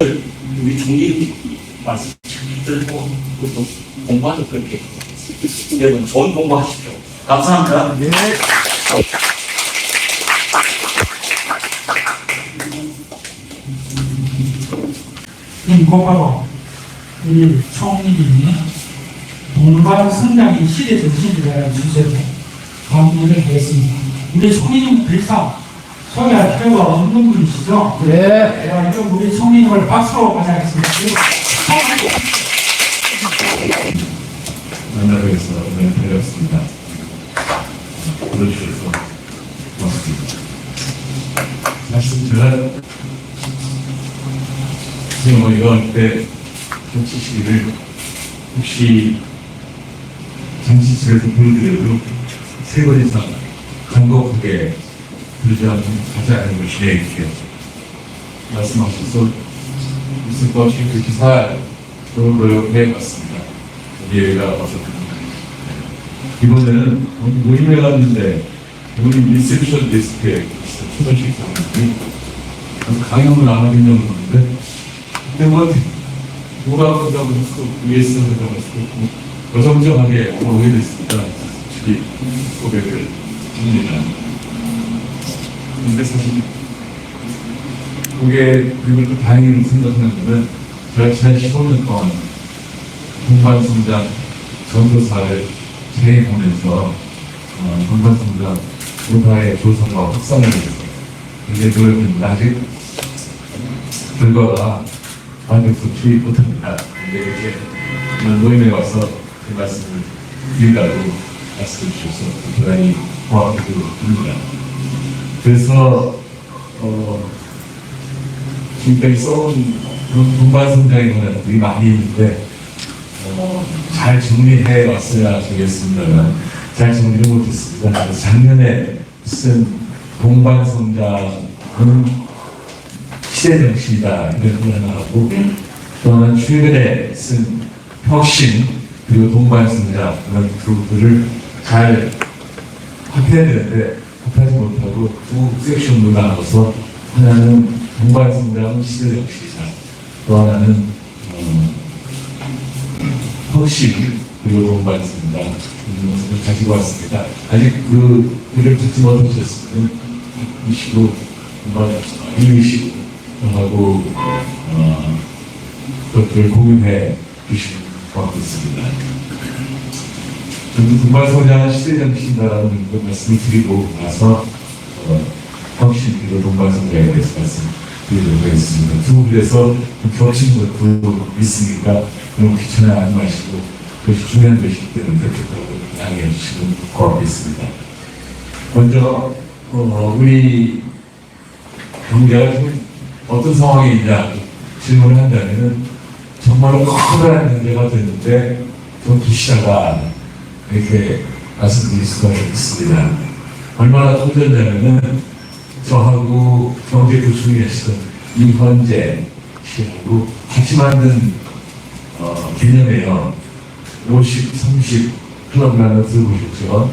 우리 총리 말씀들고 또 공부하도 그렇게 여러분 좋은 공부하십시오. 감사합니다. 네. 곧바로 우리 총리님이 동반 성장의 시대 정신이라는 주제로 강의를 하겠습니다. 우리 총리님 더 이상 소개할 필요가 없는 분이시죠? 네. 그럼 우리 총리님을 박수로 맞이하겠습니다. 만나러 해서 오늘 배웠습니다. 불러주셔서 고맙습니다. 사실 제가 지금 이번 때 정치 시기를 혹시 정치실에서 보여드려도 3번 이상 간곡하게 들지 가지 않은 것이 이렇게 말씀하셔서 있을 것이 그 기사로 노력해봤습니다. 기회가 왔었거든요. 이번에는 모임에 갔는데 우리 리셉션 데스크에 초선식 사람들이 강연을 안 하겠냐고 그러는데 근데 뭐 뭐라고 한다고 해서 위에서 한다고 해서 여성정하게 오게 됐습니다. 솔직히 고백을 합니다. 근데 사실 그게 그걸 다행히 생각하는 거는 제가 지난 15년 동안 동반성장 전도사를 진행하면서 동반성장 문화의 조성과 확산을 위해서 굉장히 노력합니다. 아직 결과가 만족스럽지 못합니다. 근데 이렇게 모임에 와서 그 말씀을 드린다고 말씀해 주셔서 대단히 고맙게 듭니다. 그래서 지금까지 써온 그런 동반성장의 문화들이 많이 있는데 잘 정리해 왔어야 되겠습니다만 잘 정리를 못했습니다. 그래서 작년에 쓴 동반성장은 시대정신이다 이런 걸 하나 하고 또 하나는 최근에 쓴 혁신 그리고 동반성장 그런 그룹들을 잘 합해야 되는데 합하지 못하고 두 섹션으로 나눠서 하나는 동반성장은 시대정신이다 또 하나는 혁신 그리고 동반성장 이런 것을 가지고 왔습니다. 아직 그 글을 듣지 못하셨으면 이시고 한번 읽으시고 하고 그것들을 공유해 주시면 고맙겠습니다. 저는 동반성장은 시대정신이다라는 그 말씀을 드리고 나서 혁신 그리고 동반성장에 대해서 말씀드리도록 하겠습니다. 두 분에서 겹친 것도 있으니까 너무 귀찮아하지 마시고 그것이 중요한 것이기 때문에 그렇게 양해해 주시면 고맙겠습니다. 먼저 우리 경제가 지금 어떤 상황에 있냐 질문을 한다면 정말로 커다란 문제가 됐는데 좀 두시다가 이렇게 말씀드릴 수가 있습니다. 얼마나 커졌냐면은 저하고 경제교수님이 하시던 이현재 씨하고 같이 만든 개념이에요. 50, 30 클럽이라는 거 들어보셨죠?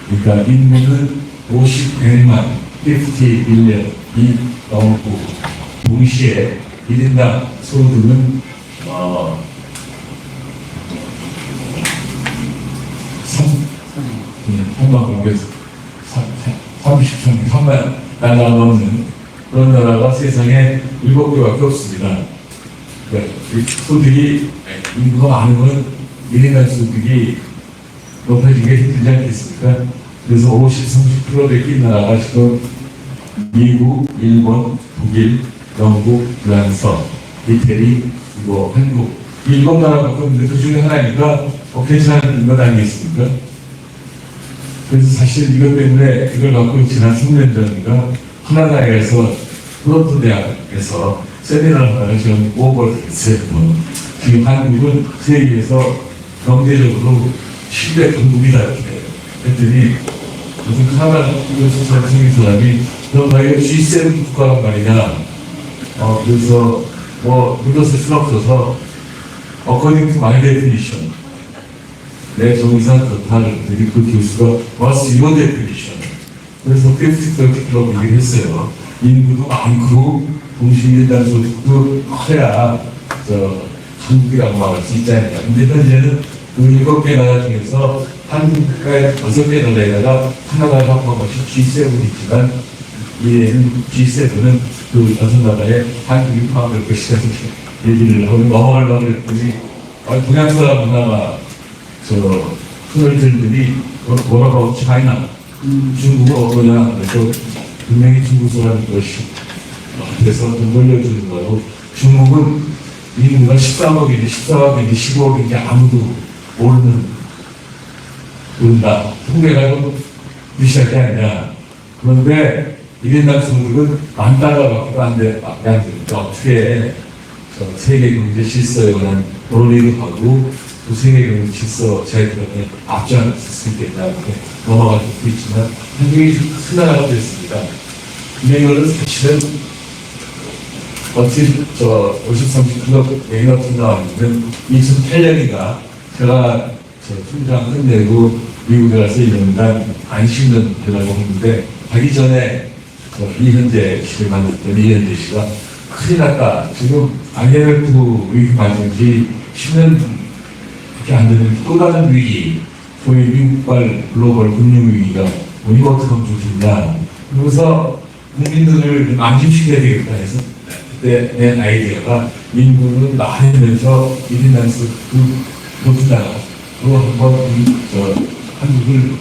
그러니까 인구는 50백만 50밀리언이 넘고 동시에 1인당 소득은 3만 달러 넘는 그런 나라가 세상에 7개밖에 없습니다. 그러니까 소득이 인구가 많으면 1인당 소득이 높아지기 힘들지 않겠습니까? 그래서 50, 30% 낀 나라가 지금 미국, 일본, 독일, 영국, 프랑스, 이태리, 그리고 한국 일곱 나라밖에 없는데 그 중에 하나니까 괜찮은 것 아니겠습니까? 그래서 사실 이것 때문에 이걸 갖고 지난 3년 전인가 하나나라에서 토론토 대학에서 세미나를 하다가 지금 오버를 했어요. 지금 한국은 세계에서 경제적으로 신뢰 강국이다 이렇게 했더니 무슨 카나다 이것을 생긴 사람이 너 이거 G7 국가란 말이냐. 그래서 뭐 믿었을 수는 없어서 according to my definition 내 정의상 그렇다는 그 교수가 what's your definition 그래서 50-30 얘기를 했어요. 인구도 많고 동시에 일단 소득도 커야 한국이라고 말할 수 있잖아요. 근데 현재는 그 7개 나라 중에서 한국의 6개 나라에다가 하나가 합한 것이 G7이지만 이에는 G7은 그 6나라에 한국이 포함될 것이라는 얘기를 하고 넘어가려고 했더니 동양 사람이나 큰을 들더니 뭐라고 차이나 중국어 어떠냐 그래서 분명히 중국어라는 것이 그래서 좀 놀려주는 거고 중국은 인구가 13억인지 14억인지 15억인지 아무도 모른다. 통계가 좀 무시할 게 아니냐. 그런데 1인당 소득은 $10,000밖에 안 되니까 어떻게 세계 경제 질서에 관한 논의를 하고 또 세계 경제 질서 제도에 앞장을 쓸 수 있겠다. 이렇게 넘어갈 수도 있지만 한국이 큰 나라가 됐습니다. 근데 이거는 사실은 어찌 53억 메이너트 나왔는데 2008년인가 제가 통장 끝내고 미국에 가서 1년간 안식년 되라고 했는데 가기 전에 이현재 씨를 만났더니 이현재 씨가 큰일 났다. 지금 IMF 위기 맞은 지 10년 밖에 안 되는 또 다른 위기, 소위 미국발 글로벌 금융위기가 이거 어떻게 하면 좋겠냐. 그래서 국민들을 안심시켜야 되겠다 해서 그때 낸 아이디어가 인구를 많으면서 1인당 높이다가 또 한번 한국을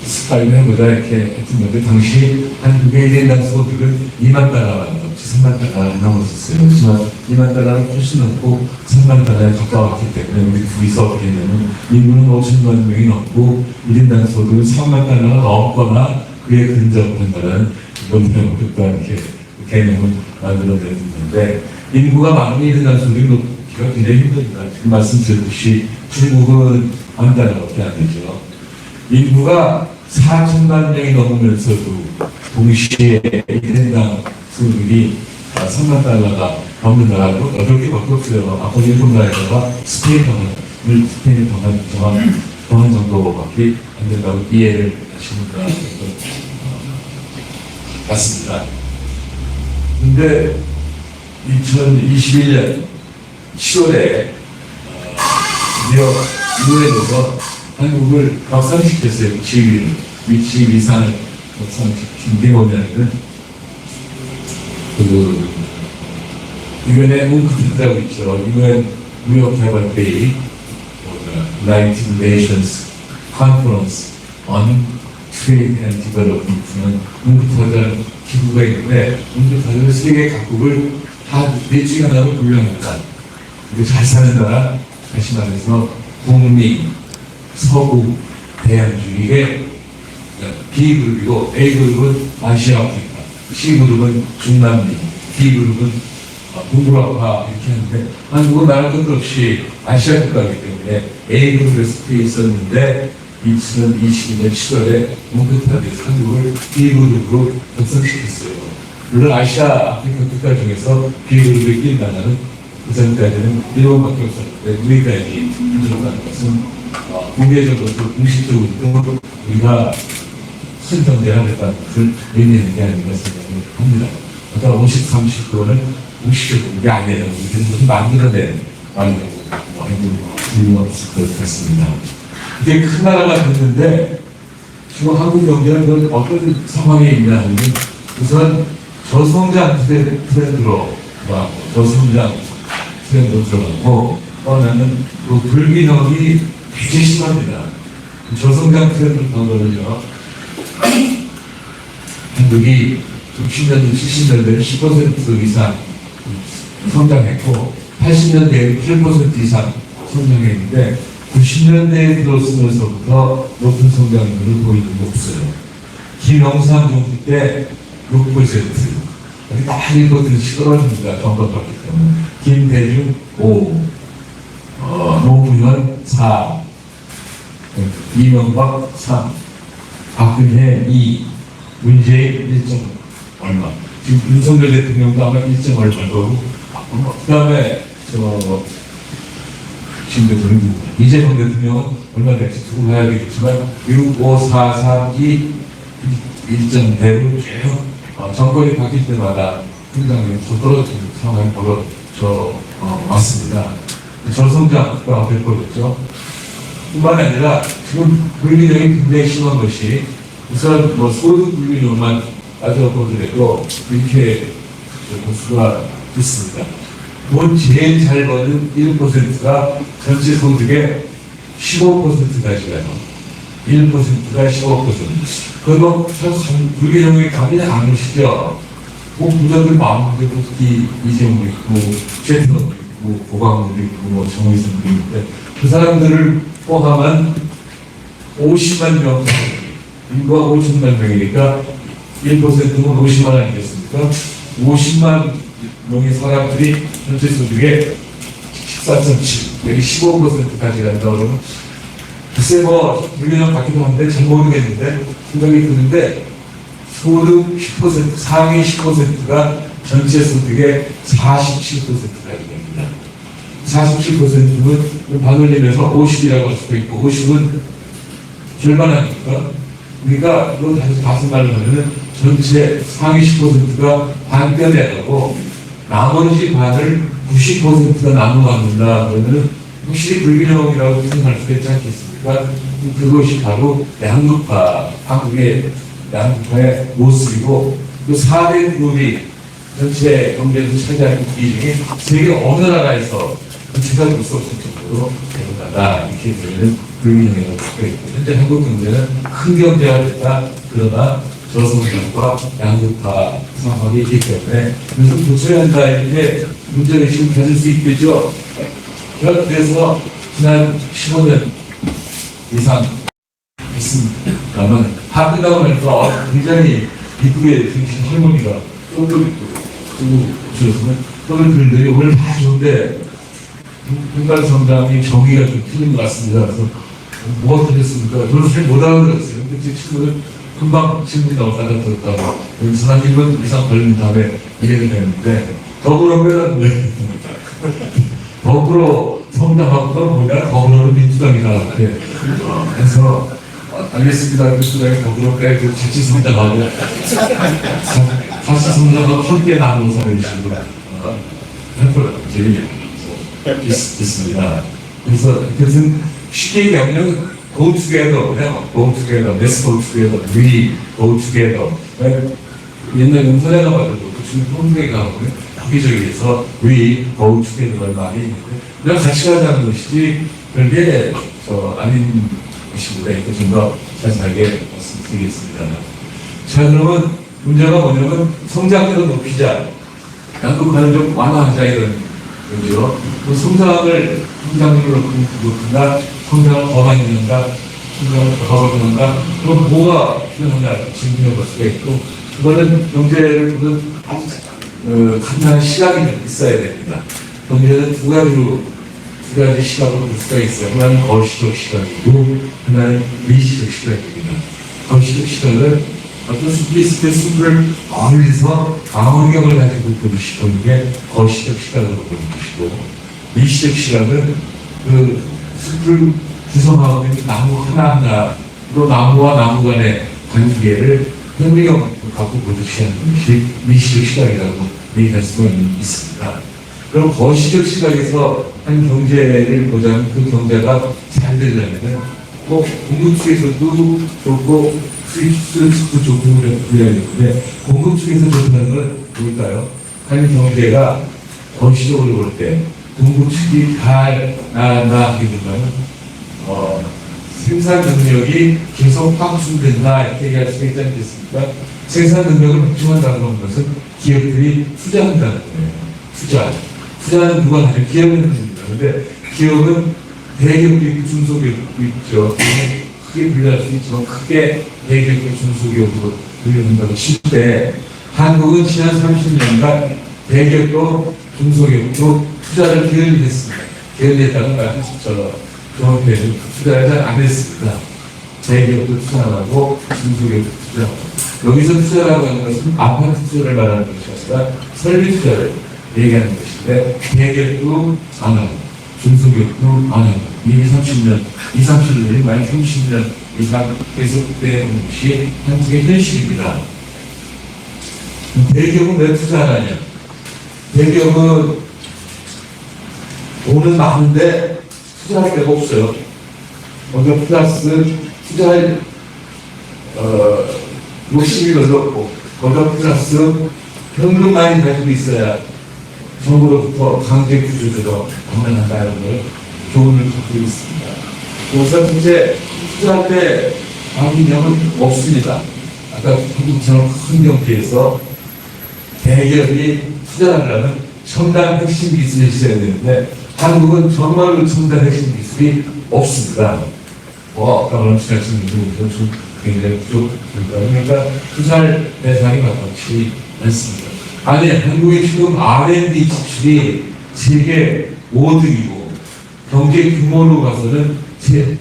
스타일을 해보자 이렇게 했는데 당시 한국의 1인당 소득은 $20,000만 넘지 $30,000가 넘었었어요. 하지만 $20,000는 훨씬 넘고 $30,000에 가까웠기 때문에 우리 둘이서 보면 인구는 5천만 명이 넘고 1인당 소득은 $30,000가 넘거나 그에 근접한다는 논평을 이렇게 개념을 만들어냈는데 인구가 많으면 1인당 소득이 높기가 굉장히 힘듭니다. 지금 말씀드렸듯이 중국은 $10,000밖에 안 되죠. 인구가 4천만 명이 넘으면서도 동시에 1인당 소득이 $30,000가 넘는 나라로 8개밖에 없어요. 아까 일본 나라에다가 스페인을 정한 정도밖에 안 된다고 이해를 하시는 것 같습니다. 근데 2021년 10월에 드디어 유엔에서 한국을 격상시켰어요. 위치 위상을 격상시킨 게 뭐냐면 유엔의 문구라고 있죠. 유엔 뉴욕 개발회의 United Nations Conference on Trade and Development는 문구타자 기구가 있는데 문구타자는 세계 각국을 다 4주간 하고 분류합니다. 잘 사는 나라, 다시 말해서 북미, 서구, 대양주 이게 B그룹이고 A그룹은 아시아 아프리카, C그룹은 중남미, D그룹은 동북아파 이렇게 하는데 한국은 나라 것도 없이 아시아 국가이기 때문에 A그룹에 속해 있었는데 2022년 7월에 문구타자에서 한국을 B그룹으로 격상시켰어요. 물론 아시아 아프리카 국가 중에서 B그룹에 낀 나라는 그 전까지는 일본밖에 없었는데 우리까지 들어가는 것은 공개적으로도 공식적으로도 우리가 큰 존재가 됐다는 것을 의미하는 게 아닌가 생각을 합니다. 아까 50, 30%는 공식적인 게 아니에요. 우리는 무슨 만들어낸 말이라고 틀림없을 것 같습니다. 이게 큰 나라가 됐는데 지금 한국 경제는 어떤 상황에 있냐 하면 우선 저성장 트렌드로 저성장 트렌드로 들어가고 하나는 또 불균형이 굉장히 심합니다. 저성장 트렌드 방법은요, 한국이 60년대, 70년대에 10% 이상 성장했고, 80년대에 8% 이상 성장했는데, 90년대에 들어서면서부터 높은 성장률을 보이는 게 없어요. 김영삼 정부 때 6%, 여기 다 이것들이 시끄러집니다. 정권받기 때문에. 김대중 5, 노무현 4, 이명박 3, 박근혜 2, 문재인 1점 얼마. 지금 윤석열 대통령도 아마 1점 얼마고, 그 다음에 지금 대통령 이재명 대통령은 얼마 될지 두고 봐야 되겠지만 6, 5, 4, 3, 2, 일정대로 쭉 정권이 바뀔 때마다 굉장히 더 떨어지는 상황이 벌어져 왔습니다. 저성장과 될 거겠죠. 뿐만 아니라 지금 불균형이 굉장히 심한 것이 우선 소득 불균형만 따져보더라도 이렇게 보수가 있습니다. 돈 제일 잘 버는 1%가 전체 소득의 15%까지가요. 1%가 15%. 그거 불균형이 가긴 안 오시죠. 부자들 마음대로 특히 이재용도 있고, 최태원도 있고, 고강도도 있고, 정의선도 있는데, 그 사람들을 포함한 50만 명, 인구가 50만 명이니까 1%면 50만 아니겠습니까? 50만 명의 사람들이 전체 소득의 14.7, 여기 15%까지 간다 그러면 글쎄 불균형 같기도 한데 잘 모르겠는데 생각이 드는데 소득 10%, 상위 10%가 전체 소득의 47%까지 됩니다. 47%는 반을 내면서 50이라고 할 수도 있고 50은 절반 아닙니까? 그러니까 이거 다시 말을 하면은 전체 상위 10%가 반뼈내고 나머지 반을 90%가 나눠 갖는다 그러면은 확실히 불균형이라고 생각할 수 있지 않겠습니까? 그것이 바로 양극화, 한국의 양극화의 모습이고 그 4대 그룹이 전체 경제에서 차지하는 비중이 세계 어느 나라에서 찾아볼 수 없을 정도로 대단하다 이렇게 보면 불균형이라고 볼수 있고 현재 한국 경제는 큰 경제가 됐다 그러나 저성장과 양극화 상황이 있기 때문에 그래서 고쳐야 한다는데 문제의식을 가질 수 있겠죠. 그래서 지난 15년 이상 했습니다만 하끝나고 나서 굉장히 이쁘게 생긴 할머니가 떡을 주셨으면 떡을 그린들이 오늘 다 좋은데 인간 성장이 정의가 좀 틀린 것 같습니다. 그래서 뭐가 틀렸습니까? 저는 잘 못 알아들었어요. 근데 제 친구는 금방 질문이 나오고 알아들었다고 여기서 한 1분 이상 걸린 다음에 이해가 되는데 더불어면 더불어 성장하고가 뭐냐? 더불어는 민주당이다. 그래서 알겠습니다. 민주당이 더불어 빼고 자치 성장하고 다시 성장하고 함께 나누는 사람이시고 제일 있습니다. 그래서 쉽게 얘기하면 go together, go together, let's go together, we go together. 옛날 용서내가 봐도 지금 통계가 보면 여기저기에서 we go together를 많이 있는데 그냥 같이 가자는 것이지 그게 아닌 것이보다 이렇게 좀 더 자세하게 말씀드리겠습니다. 자, 그러면 문제가 뭐냐면 성장률을 높이자, 양극화는 좀 완화하자 이런 거죠. 그 성장률을 높인다, 성장을 더 많이 넣는다, 성장을 더 넣는다. 그럼 뭐가 필요하냐 질문해 볼 수가 있고, 그거는 경제를 보는 간단한 시각이 좀 있어야 됩니다. 경제는 두 가지 시각으로 볼 수가 있어요. 하나는 거시적 시각이고, 하나는 미시적 시각입니다. 거시적 시각은 어떤 스페이스의 숲을 멀리서 망원경을 가지고 보는 게 거시적 시각으로 보는 것이고, 미시적 시각은 그 숲을 구성하고 있는 나무 하나하나로 나무와 나무 간의 관계를 현미경 갖고 보듯이 하는 것이 미시적 시각이라고 얘기할 수가 있습니다. 그럼 거시적 시각에서 한 경제를 보자면 그 경제가 잘 되려면 꼭 공급 측에서도 좋고 수입 측도 좋고 그래야 되는데 공급 측에서 좋다는 건 뭘까요? 한 경제가 거시적으로 볼 때 공급 측이 잘 나아가게 되면 생산 능력이 계속 확충된다 이렇게 얘기할 수가 있지 않겠습니까? 생산 능력을 확충한다는 것은 기업들이 투자한다는 거예요. 투자는 누가 하냐? 기업은 합니다. 그런데 기업은 대기업도 있고 중소기업도 있죠. 크게 분류할 수 있지만 크게 대기업과 중소기업으로 분류된다고 칠 때 한국은 지난 30년간 대기업도 중소기업도 투자를 게을리했습니다. 게을리했다는 말 종합회는 투자를 잘 안 했습니다. 대기업도 투자 안 하고 중소기업도 투자 안 하고 여기서 투자라고 하는 것은 아파트 투자를 말하는 것이 아니라 설비 투자를 얘기하는 것인데 대기업도 안 하고 중소기업도 안 하고 20, 30년이 많이 30년 이상 계속되는 것이 한국의 현실입니다. 대기업은 왜 투자 안 하냐? 대기업은 돈은 많은데 투자할 데가 없어요. 먼저 투자할 욕심이 별로 없고, 먼저 플러스 현금 많이 가지고 있어야 정부로부터 강제 구조조정 가능한다는 걸 교훈을 받고 있습니다. 우선 이제 투자할 때 방기념은 없습니다. 아까 한국처럼 큰 경기에서 대기업이 투자를 하려면 첨단 핵심 기술이 있어야 되는데 한국은 정말로 첨단 핵심 기술이 없습니다. 아까 말씀하신 부분도 좀 굉장히 부족합니다. 그러니까 투자할 대상이 마땅치 않습니다. 아니, 한국의 지금 R&D 지출이 세계 5등이고 경제 규모로 봐서는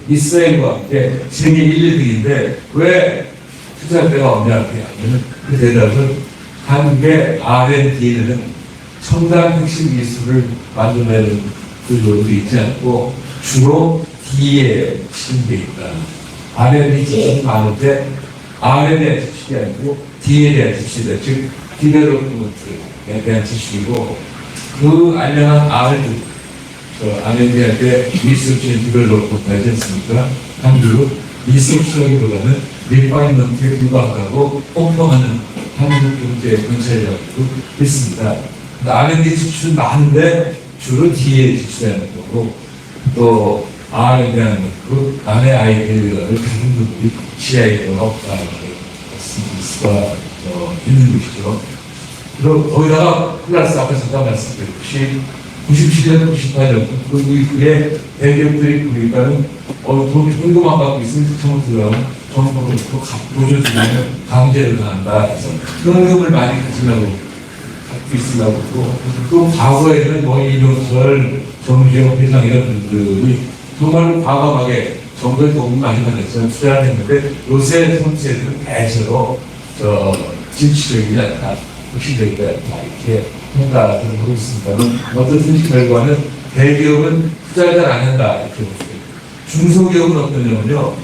이스라엘과 함께 세계 1, 2등인데 왜 투자할 데가 없냐 하면 그 대답은 한국의 R&D는 첨단 핵심 기술을 만들어내는 구조도 있지 않고 주로 D에 집중돼 있다. R&D 지출이 많은데 R에 대한 지출이 아니고 D에 대한 지출이다. 즉 디벨롭먼트에 대한 지출이고 그 알량한 R&D 할 때 리서치 앤 디벨롭먼트 하지 않습니까? 한국은 리서치라기보다는 리파이먼트에 불과하고 꼼꼼하는 한국 경제 건설이라고 있습니다. R&D 지출은 많은데 주로 D에 지출하는 거고 또 R에 대한 그 남의 아이디어를 가진 분들이 CIA가 없다는 말씀일 수가 있는 것이죠. 그리고 거기다가 플러스 앞에 잠깐 말씀드렸듯이 97년, 98년 그 이후에 대기업들이 그러니까는 돈이 현금만 갖고 있으면 처음 들어가면 정부로부터 보조주면 강제를 한다 해서 현금을 많이 가지려고 갖고 있으려고 하고 또 과거에는 뭐 이명철, 정주영 회장 이런 분들이 정말 과감하게 정부에 도움을 많이 받았지만 투자를 했는데 요새 정치에는 대체로 진취적이지 않다, 혁신적이지 않다 이렇게 평가를 하고 있습니다만 어떤 결과는 대기업은 투자를 잘 안 한다 이렇게 보세요. 중소기업은 어떠냐면요.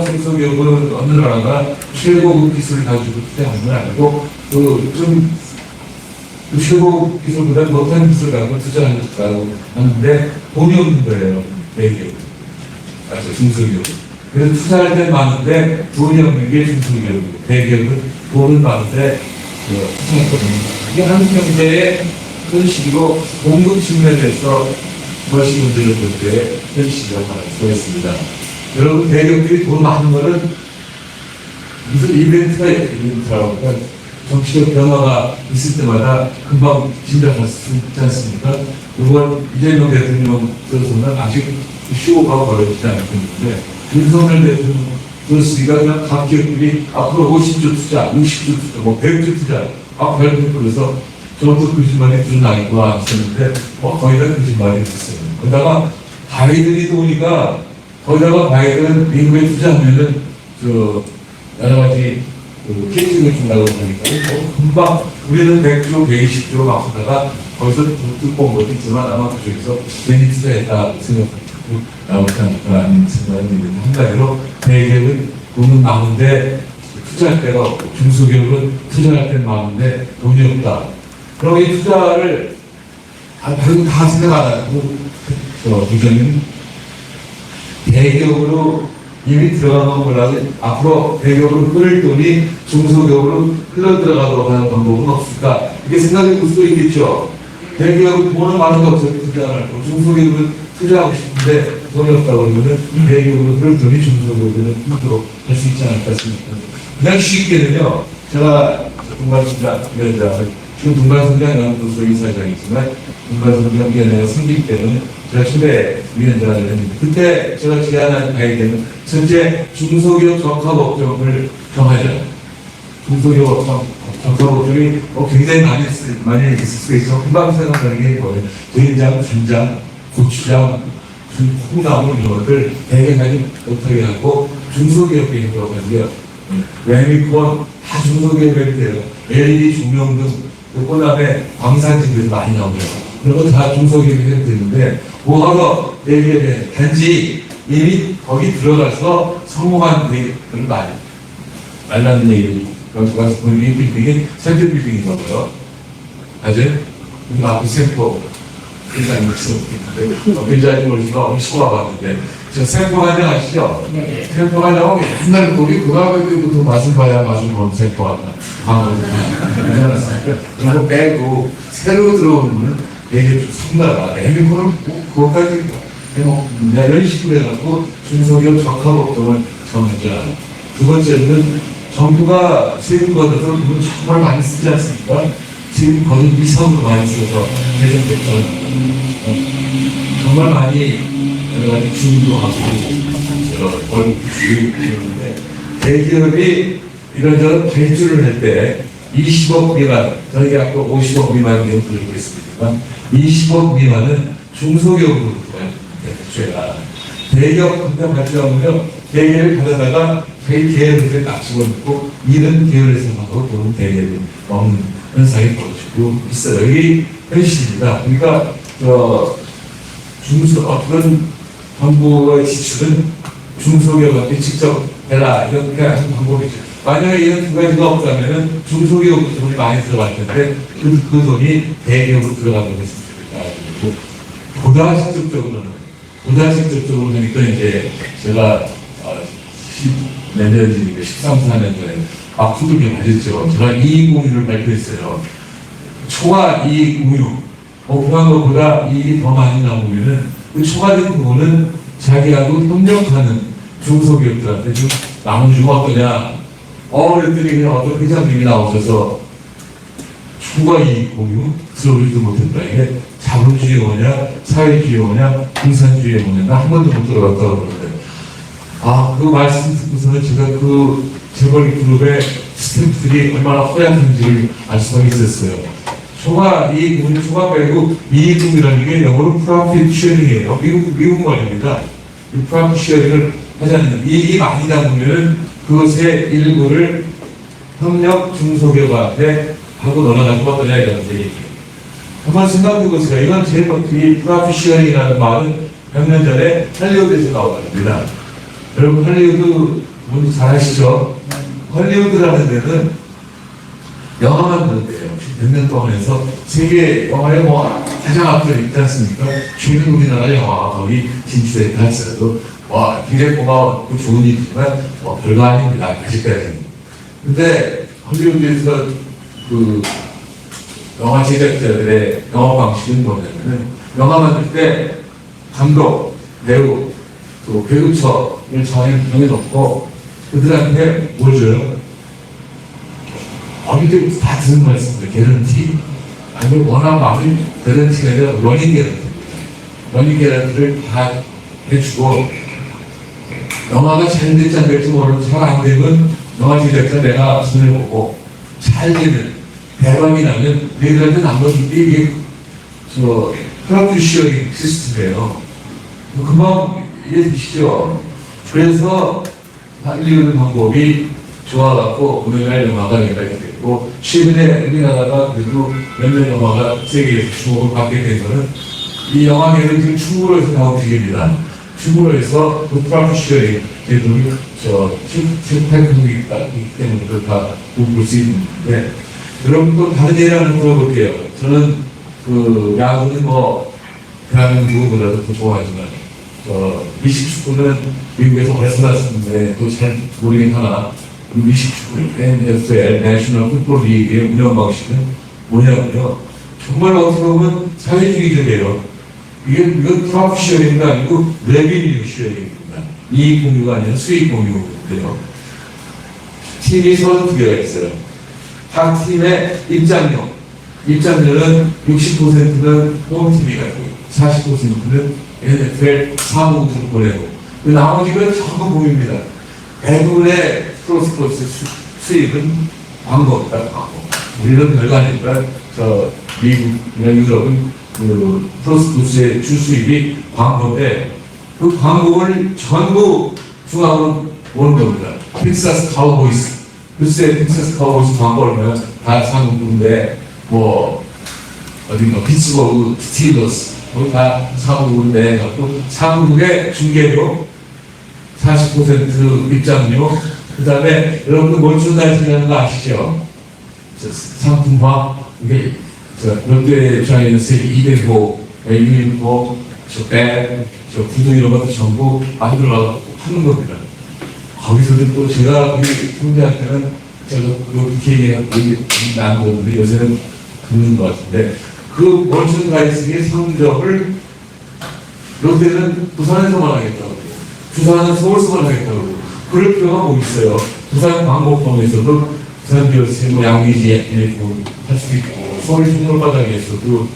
중소기업은 어느 나라가 최고급 기술을 가지고 투자하는 건 아니고 최고급 기술보다 못한 기술을 가지고 투자한다고 하는데 돈이 없는 거예요. 대기업, 중소기업. 그래서 투자할 때 많은데 돈이 없는 게 중소기업이고 대기업은 돈은 많은데 투자할 거 없는 거예요. 이게 한국 경제의 현실이고 공급 측면에서 무엇이 문제를 볼 때 현실이라고 할 수가 있습니다. 여러분 대기업들이 돈 많은 거는 무슨 이벤트라고 할까? 정치적 변화가 있을 때마다 금방 짐작할 수 있지 않습니까? 이번 이재명 대통령 들어서는 아직 쇼가 벌어지지 않고 있는데 윤석열 대통령 들었으니까 그냥 각 기업들이 앞으로 50조 투자, 60조 투자, 100조 투자 그래서 저도 거짓말이 좀 나겠구나 했었는데 거의 다 거짓말이 됐어요. 그러다가 바이든이 또 오니까 거기다가 바이든 미국에 투자하면은 여러 가지 캐릭을 준다고 하니까 금방 우리는 100조, 120조 막 하다가 거기서 뚜껑 것도 있지만 아마 그쪽에서 괜히 투자했다 생각하고 나오지 않을까라는 생각이 드는데 한가지로 대기업은 돈은 많은데 투자할 데가 없고 중소기업은 투자할 때는 많은데 돈이 없다. 그럼 이 투자를 다른 다 생각 안 하고 부장님 대기업으로 이미 들어가는 거라도 앞으로 대기업으로 끌 돈이 중소기업으로 흘러 들어가도록 하는 방법은 없을까? 이게 생각해 볼 수도 있겠죠. 대기업은 돈은 많은 거 없어요. 투자를 하고 중소기업은 투자하고 싶은데 돈이 없다고 그러면은 대기업으로 끌 돈이 중소기업으로 흘도록 할 수 있지 않을까 생각합니다. 그냥 쉽게는요. 제가 동반성장위원장 지금 동반성장연구소 이사장이지만 동반성장위원회가 생길 때는 제가 초대 위원장을 했는데 그때 제가 제안한 아이디어는 첫째 중소기업 적합업종을 정하자. 중소기업 적합업종이 굉장히 많이 있을 수가 있어. 금방 생각하는 게 뭐예요? 된장, 간장, 고추장, 콩나물 이런 것들 대개 가지 못하게 하고 중소기업에 있도록 하는 게 레미콘 다 중소기업에 돼요. LED 조명등 그 다음에 광산지들이 많이 나오죠. 그런 거 다 중소기업이 해도 되는데 뭐하러 얘기해 단지 이미 거기 들어가서 성공한 데는 말라는 얘기를 가서 보는 이 빌딩이 센터 빌딩인가 봐요. 아주 그 앞에 센터 굉장히 있었는데 굉장히 멀리서 엄청 와봤는데 저 센터 관장 아시죠? 네. 센터 관장하고 옛날 거기 그다음에부터 맛을 봐야 맛을 보는 센터 관장 그거 빼고 새로 들어오는 되게 좋습니다. 애미코는 그것까지 이런 식으로 해갖고 중소기업 적합업종을 정하자. 두 번째는 정부가 세금 걷어서 그걸 정말 많이 쓰지 않습니까? 세금 걷은 이상으로 많이 써서 개정됐죠. 정말 많이 여러 가지 주문도 하고 월급 주는데 대기업이 이런저런 발주를 할 때 20억 미만, 저희가 아까 50억 미만 경우 들고 있습니다만 20억 미만은 중소기업으로 제가 대기업 한테 발주하면 대기업을 가져다가 계열을 딱 집어넣고 이런 계열에서 하고 또는 대기업을 먹는 현상이 벌어지고 있어요. 여기 현실입니다. 그러니까 어떤 정부의 지출은 중소기업한테 직접 해라 이렇게 하는 방법이죠. 만약에 이런 두 가지가 없다면 중소기업 돈이 많이 들어갈 텐데 그 돈이 대기업으로 들어가는 것이 좋겠다. 보다 직접적으로는 그러니까 이제 제가 10몇 년 전이니까 13, 14년 전에 막 두들겨 맞았죠. 제가 이익 공유를 발표했어요. 초과 이익 공유. 그런 것보다 이익이 더 많이 나오면은 그 초과된 부분은 자기하고 협력하는 중소기업들한테 좀 나눠주면 어떠냐. 그랬더니 그냥 어떤 회장님이 나오셔서 초과 이익 공유 들어오지도 못했다. 이게 자본주의 뭐냐, 사회주의 뭐냐, 공산주의 뭐냐, 나 한 번도 못 들어갔다고 그러는데. 그 말씀 듣고서는 제가 그 재벌 그룹의 스태프들이 얼마나 허약한지를 알 수가 있었어요. 초과 이익 공유, 초과 빼고 이익 공유라는 게 영어로 프로핏 쉐어링이에요. 미국 말입니다. 이 프로핏 쉐어링을 하자는 이익이 많이 남으면 그것의 일부를 협력 중소기업한테 하고 넘어가고 어떠냐 이런 얘기예요. 한번 생각해 보세요. 이건 제 이 프로핏 쉐어링이라는 말은 몇 년 전에 할리우드에서 나왔습니다. 여러분 할리우드 뭔지 잘 아시죠? 할리우드라는 데는 영화 만드는데요. 몇 년 동안 해서 세계 영화에 가장 앞서 있지 않습니까? 최근 우리나라 영화 거기 진출했다 할지라도 굉장히 고마운 좋은 일이지만 별거 아닙니다. 아직까지는. 근데 할리우드에서 그 영화 제작자들의 영화 방식은 뭐냐면 영화 만들 때 감독, 배우, 또 배우처를 정해놓고 그들한테 뭘 줘요? 어릴 다 듣는 말씀입니다. 개런티. 아니면 워낙 마음이 개런티가 아니라 러닝 개런티입니다. 러닝 개런티를 다 해주고 영화가 잘 될지 안 될지 모르고 잘 안 되면 영화 제작자 내가 손을 보고 잘 되면 대박이 나면 너희들한테 나머지 이게 프로필 쉐어링 시스템이에요. 금방 이해되시죠? 그래서 할리우드 방법이 좋아갖고 오늘날 영화가 이렇게 됐고 최근에 우리나라가 그래도 몇몇 영화가 세계에서 주목을 받게 된 거는 이 영화계는 지금 중국으로 해서 나온 기계입니다. 중국으로 해서 그 프로필 쉐어링 제도를 테크닉이 있기 때문에 그걸 다 볼 수 있는데 여러분 또 다른 예를 하나 물어볼게요. 저는 그 야구는 대한민국 누구보다도 더 좋아하지만 미식축구는 미국에서 오래 살았는데 또 잘 모르긴 하나 미식축구 NFL 내셔널 풋볼 리그의 운영 방식은 뭐냐면요. 정말 어떻게 보면 사회주의적이에요. 이건 프로핏 쉐어링도 아니고 레비뉴 쉐어링입니다. 이익 공유가 아니라 수익 공유인데요. 팀이 32개가 있어요. 각 팀의 입장료는 60%는 홈팀이 갖고 40%는 NFL 사무국으로 보내고 그 나머지는 전부 공유입니다. 대부분의 프로스포츠 수익은 광고입니다. 광고. 우리는 별거 아니니까 미국이나 유럽은 그 프로스포츠의 주 수입이 광고인데 그 광고를 전부 중앙으로 오는 겁니다. 텍사스 카우보이스. 글쎄 텍사스 카우보이스 광고 얼마나 다 사무국인데 어딘가 피츠버그 스틸러스 거기 다 사무국인데 사무국의 중개료 40% 입장료, 그 다음에 여러분들 멀추다이징이라는 거 아시죠? 상품화, 이게 롯데자이언스의 200호, 유니폼, 저 백, 저 구두 이런 것도 전부 만들어 하는 겁니다. 거기서도 또 제가 우리 형제한테는 그렇게 얘기하고 안 보는데 요새는 듣는 것 같은데 그 멀천다이징의 성적을 롯데는 부산에서만 하겠다고 부산은 서울서만 하겠다고 그럴 필요가 뭐 있어요. 부산 광복동에서도 부산 비어스 뭐 양미지에 할 수도 있고 서울 중물바닥에서도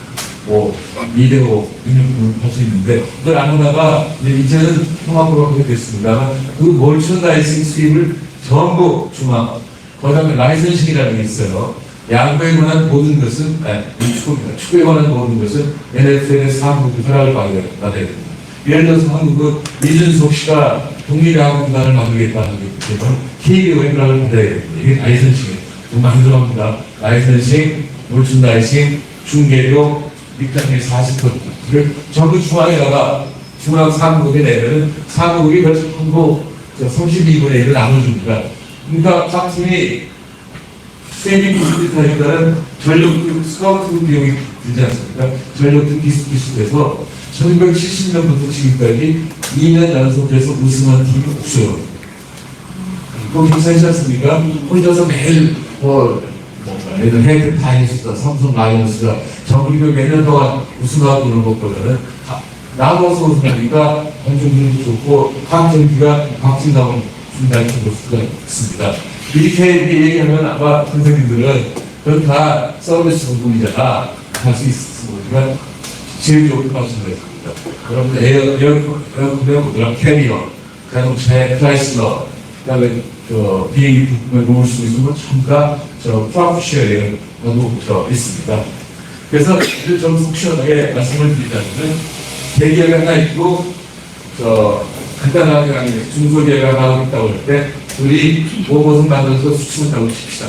뭐 미대호 유니폼을 할 수 있는데 그걸 안 하다가 이제는 통합으로 하게 됐습니다만 그 멀천다이징 수입을 전부 중앙 그다음에 라이선싱이라는 게 있어요. 야구에 관한 모든 것은 축구에 관한 모든 것은 NFL의 사무국 허락을 받아야 됩니다. 예를 들어서 한국은 이준석 씨가 독립야구단을 만들겠다는 게 되면 KBO의 허락을 받아야 됩니다. 이게 라이선싱이에요. 정말 들어갑니다. 라이선싱, 멀천다이징, 중계료, 입장의 40%를 전부 중앙에다가 중앙 사무국에 내면은 사무국이 벌써 전부 32분의 1을 나눠줍니다. 그러니까 각 팀이 세비 비슷하니까는 전력도 스카우트 비용이 들지 않습니까? 전력도 비슷비슷해서 1970년부터 지금까지 2년 연속해서 우승한 팀이 없어요. 그거 괜찮지 않습니까? 혼자서 매일 예를 헤이트 타이니스다, 삼성 라이온스다, 정규리그 몇 년 동안 우승하고 그런 것보다는 나눠서 우승하니까 관중들도 좋고 각 경기가 박진감을 준다는 것수가 있습니다. 이렇게 얘기하면 아마 선생님들은 그건 다 서비스 부분이잖아 할 수 있으니까 제일 좋은 말씀드렸습니다. 여러분들 에어컨 캐리어, 자동차의 크라이슬러, 그다음에 비행기 부품에 놓을 수 있는 건 전부 다 프로페셔널하고 있습니다. 그래서 좀 속 시원하게 말씀을 드리자면 대기업이 하나 있고 간단하게 중소기업이 하나 있다고 할 때 우리 무엇을 만들어서 수출한다고 칩시다.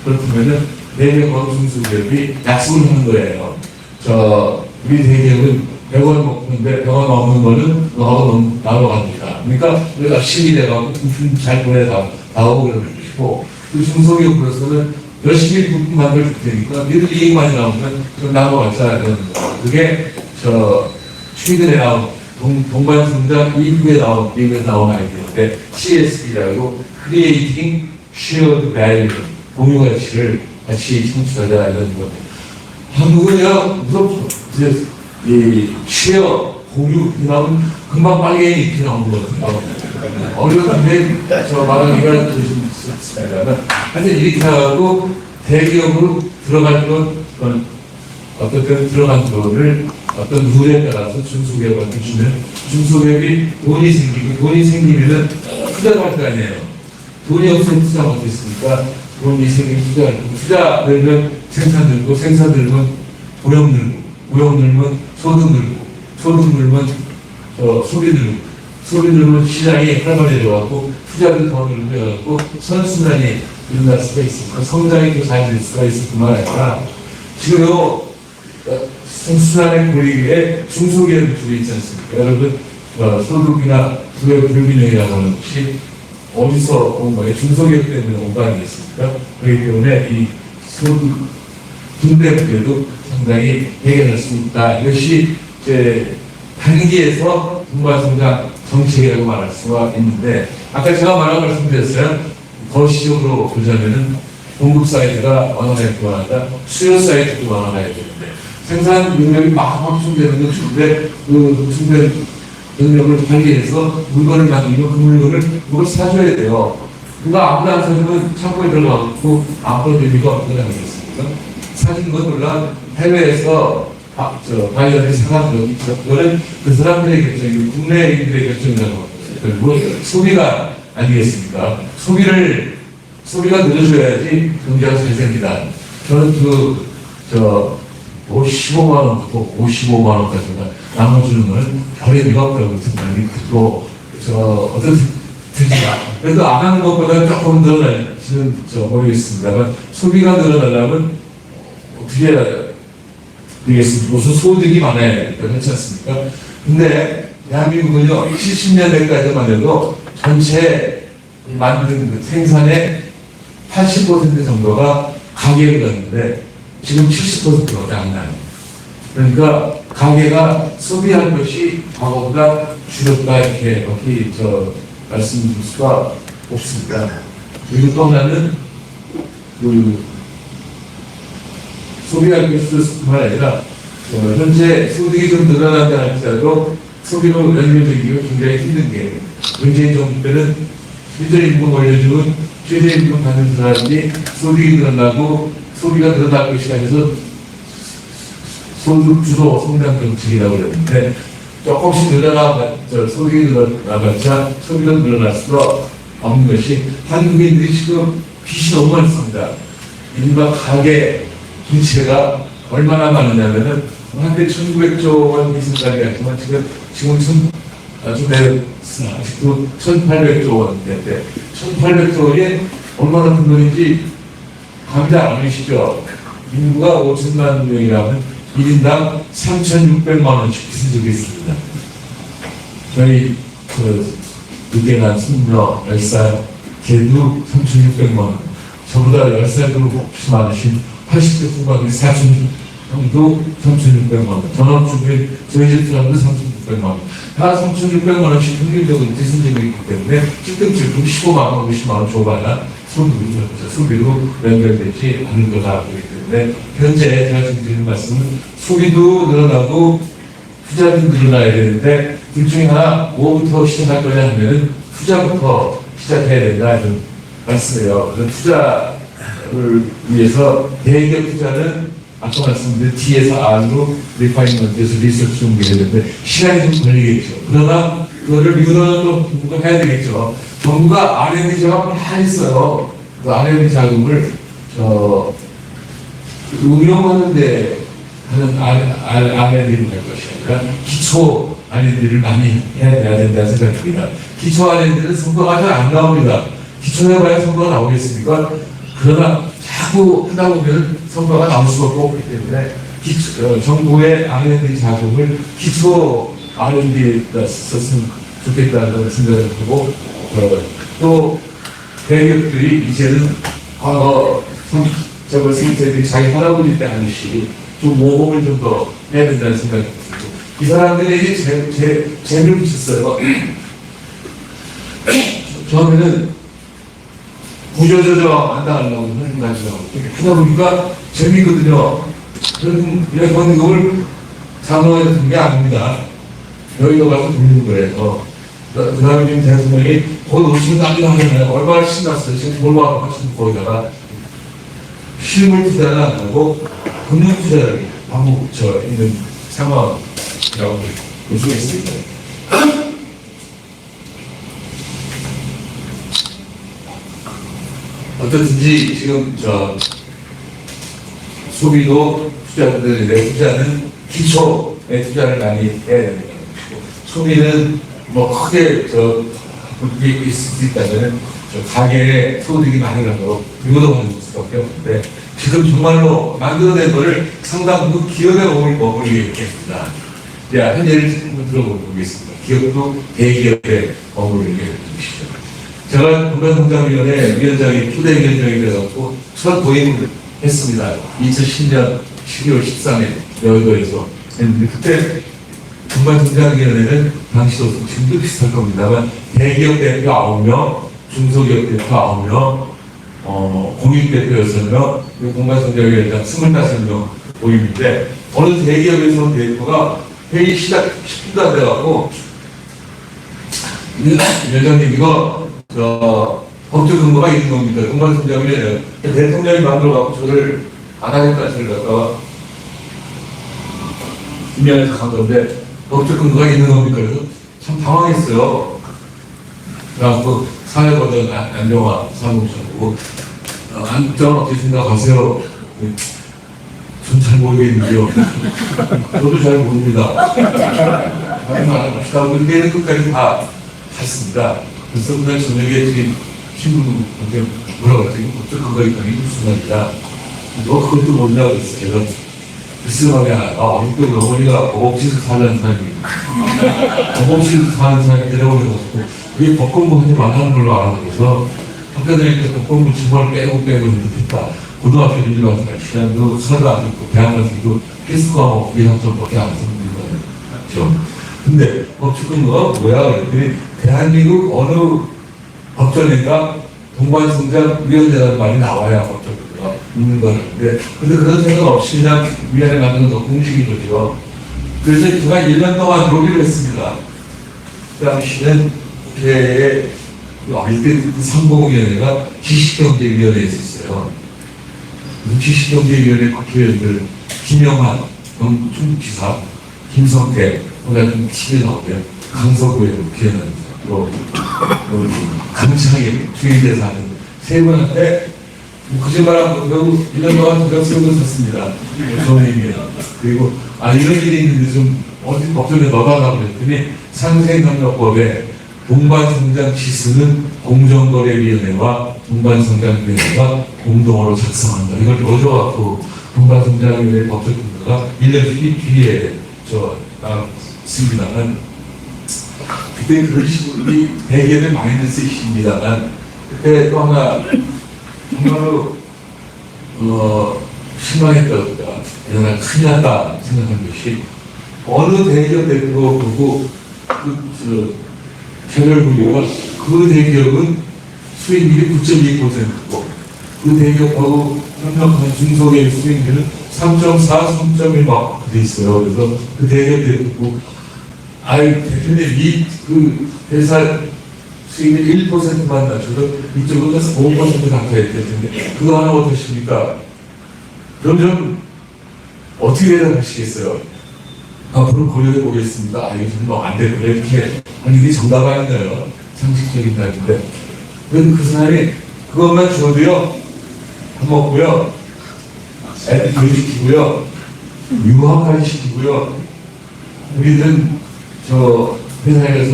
그렇다면은 대기업하고 중소기업이 약속을 하는 거예요. 우리 대기업은 100원 먹는데 100원 먹는 거는 너하고 나눠 갑니다. 그러니까 우리가 열심히 내가고 부품 잘 보내다 나오고 그러고 그 중소기업으로서는 열심히 부품 만들 테니까 니들 이익 많이 나오면 좀 나눠 가자 이런 거. 그게 최근에 나온 동반성장 미국에 나온 아이디어인데 CSB라고 Creating Shared Value 공유 가치를 같이 창출하자 이런 거. 한국은요 무섭죠. 이 쉐어 공유 나오면 금방 빨리 이렇게 나오는 거거든요. 어려운데 말하기가 좀 있습니다만 하여튼 이렇게 하고 대기업으로 들어갈 건 어떤 때는 들어간 거를 어떤 룰에 따라서 중소기업한테 주면 중소기업이 돈이 생기면 투자를 할 거 아니에요. 돈이 없으면 투자 못했으니까 돈이 생기면 투자를 하고 투자 늘면 생산 늘고 생산 늘면 고용 늘고 고용 늘면 소득 늘고 소득 늘면 소비 늘면 시장이 활발해져갖고 투자를 더 늘려갖고 선순환이 일어날 수가 있습니다. 성장이 잘 될 수가 있을 뿐만 아니라 지금 선순환의 고리에 중소기업이 주로 있지 않습니까? 여러분 소득이나 부의 불균형이라고 하는 것이 어디서 온 거예요? 중소기업 때문에 온 거 아니겠습니까? 그렇기 때문에 이 소득 분배부에도 상당히 해결할 수 있다. 이것이 이제 단기에서 동반성장 정책이라고 말할 수가 있는데 아까 제가 말씀드렸어요. 거시적으로 보자면은 공급 사이드가 완화될 거 하다, 수요 사이드도 완화해야 되는데 생산 능력이 막 확충되는 건 좋은데 그 확충된 능력을 발휘해서 물건을 만들면 그 물건을 누가 사줘야 돼요. 누가 아무나 안 사주면 창고에 들어가고 아무런 의미가 없는 거 아니겠습니까? 사준 건 물론 해외에서 바이오를 사가는 그거는 그 사람들의 결정이고 국내인들의 결정이라고 그리고 소비가 아니겠습니까? 소비가 늘어줘야지 경제가 잘 됩니다. 저는 15만 원부터 55만 원까지가 나눠주는 건 별 의미가 없다고 생각이 들고 어떤 들지가 그래도 안 하는 것보다 조금 늘어나지는 모르겠습니다만 소비가 늘어나려면 어떻게 해야 되겠습니까? 무슨 소득이 많아야 그렇지 않습니까? 근데 대한민국은요 70년대까지만 해도 전체 만든 그 생산의 80% 정도가 가계였는데 지금 70%가 안 나요. 그러니까 가계가 소비할 것이 과거보다 줄였다 이렇게 말씀드릴 수가 없습니다. 그리고 또 하나는 소비할 것뿐만 아니라 현재 소득이 좀 늘어나지 않더라도 소비로 연결되기가 굉장히 힘든 게 문재인 정부 때는 최저임금 올려주는 최저임금 받는 사람이 소득이 늘어나고 소비가 늘어날 것이 아니라서 소득 주도 성장 정책이라고 그랬는데 조금씩 소득이 늘어나봤자 소비가 늘어날 수가 없는 것이 한국인들이 지금 빚이 너무 많습니다. 일반 가계 부채가 얼마나 많으냐면은 한때 1900조 원 빚을까지 했지만 지금 아직도 1800조 원인데 1800조 원이 얼마나 큰 돈인지 감당 안 하시죠? 인구가 5천만 명이라면 1인당 3,600만 원씩 빚은 적이 있습니다. 저희 늦게 난 손녀 10살 걔도 3,600만 원, 저보다 10살도 혹시 많으신 80대 후반의 사촌 형도 3,600만 원, 전업주부의 저희 집 사람도 3,600만 원, 다 3,600만 원씩 평균적으로 빚은 적이 있기 때문에 찔끔찔끔 15만 원, 50만 원 줘봐야 소비로 연결되지 않는 거다 보기 때문에 현재 제가 지금 드리는 말씀은 소비도 늘어나고 투자도 늘어나야 되는데 둘 중에 하나 뭐부터 시작할 거냐 하면은 투자부터 시작해야 된다 이런 말씀이에요. 그래서 투자를 위해서 대기업 투자는 아까 말씀드린 D에서 R로 리파이먼트에서 리서치 준비해야 되는데 시간이 좀 걸리겠죠. 그러나 그거를 미국은 또 정부가 해야 되겠죠. 정부가 R&D 자금을 다 있어요. 그 R&D 자금을 응용하는데 하는 R&D를 할 것이 아니라 기초 R&D를 많이 해야 된다는 생각입니다. 기초 R&D는 성과가 잘 안 나옵니다. 기초 해봐야 성과가 나오겠습니까? 그러나 자꾸 하다 보면 성과가 나올 수밖에 없기 때문에 정부의 R&D 자금을 기초 R&D에다 썼으면 좋겠다는 생각을 하고 또 대기업들이 이제는 과거 생태들이 자기 할아버지 때 하듯이 좀 모범을 좀 더 해야 된다는 생각이 들고 이 사람들이 재미를 붙였어요. 처음에는 구조조정 안 당하려고 하는 거죠. 그러다 보니까 재미거든요. 이런 권금을 장로에서 든 게 아닙니다. 여기로 가서 돌리는 거예요. 그 다음에 지금 대통령이 거기 오시면 난리가 하잖아요. 얼마나 신났어요. 지금 돌아가고 하시는 거기다가 실물 투자는 안 하고 금융 투자를 하고 있는 상황이라고 볼 수가 있습니다. 어떻든지 지금 소비도 투자들의 투자는 기초에 투자를 많이 해야 됩니다. 소비는 뭐 크게 있을 수 있다면 가계의 소득이 많이 나도록 유도하는 수밖에 없는데 지금 정말로 만들어낸 거를 상당 부분 기업의 머무르겠습니다. 자, 현재를 한번 들어보겠습니다. 기업도 대기업의 머무르게 해주시죠. 제가 건강성장위원회 위원장이 초대위원장이 되어서 첫 도입을 했습니다. 2010년 12월 13일 여의도에서 했는데 그때 건강성장위원회는 당시도 지금도 비슷할 겁니다만 대기업 대표 9명, 중소기업 대표 9명, 공익 대표 6명, 공간성장위원장 25명 모임인데 어느 대기업에서 대표가 회의 시작 10분도 안 돼갖고 위원장님 이거 법적 근거가 있는 겁니까? 공간성장위원회 대통령이 만들어갖고 저를 안 하겠다 생각하다가 분명해서 간 건데 법적 근거가 있는 겁니까? 그래서 참 당황했어요. 그래갖고 사회보던 안정화 사무총장이고 안정은 어떻게 생각하세요? 전 잘 모르겠는데요. 저도 잘 모릅니다. 그때는 끝까지 다 갔습니다. 그래서 그날 저녁에 지금 친구한테 뭐라고 그랬더니 어쩔 그거 있다니 무슨 말이야. 너 그것도 모르냐고 그랬어요. 글쎄 말이야. 우리 어머니가 어복지에서 사는 사람이 어복지에서 사는 사람이 데려오려고 그게 법공부 하지 말라는 걸로 알아서 학교 다닐 때 법공부 주말을 빼고 했다. 고등학교 1년 시간도 수학도 안 듣고 대학 가서도 필수 과목 2학점밖에 안 썼는데 근데 법칙근거가 뭐야 그랬더니 대한민국 어느 법전인가 동반성장위원회라는 말이 나와야 법적으로 있는 거는데 근데 그런 생각 없이 그냥 위원회 만드는 거 공식인 거죠. 그래서 제가 1년 동안 노기를 했습니다. 그 당시에는 국회에 어릴 때 상공위원회가 지식경제위원회에 있었어요. 지식경제위원회 국회의원들 김영환, 충북지사, 김성태, 그다음에 TV에 나오고요. 강서구의 국회의원, 또 강창희 주인대사 하는 세 분한테 거짓말하고 결국 1년 동안 격수를 샀습니다. 선생님이 그리고 이런 일이 있는데 좀 어디 법정에 넣어달라고 그랬더니 상생협력법에 동반성장 지수는 공정거래위원회와 동반성장위원회가 공동으로 작성한다. 이걸 넣어줘갖고 동반성장위원회 법적 근거가 1년 뒤에 나왔습니다만 그때 그런 식으로 대개는 마이너스이십니다만 그때 또 하나 정말로 실망했다가 이러나 큰일 났다 생각한 것이 어느 대기업 대표가 보고 개별분류가 그 대기업은 수익률이 9.2%고 그 대기업하고 협력한 중소기업 수익률은 3.4, 3.1 막 돼 있어요. 그래서 그 대기업 대표고 대표님 그 회사 수익률 1%만 낮춰서 이쪽은 5% 가까이 됐는데 그거 하나 어떠십니까? 그럼 좀 어떻게 대답하시겠어요? 앞으로 고려해 보겠습니다. 이거 좀 안 되고 이렇게 아니 이게 정답 아니에요. 상식적인 답인데 그 사람이 그것만 줘도요 밥 먹고요 애들 교육시키고요 유학까지 시키고요 우리는 저 회사에 가서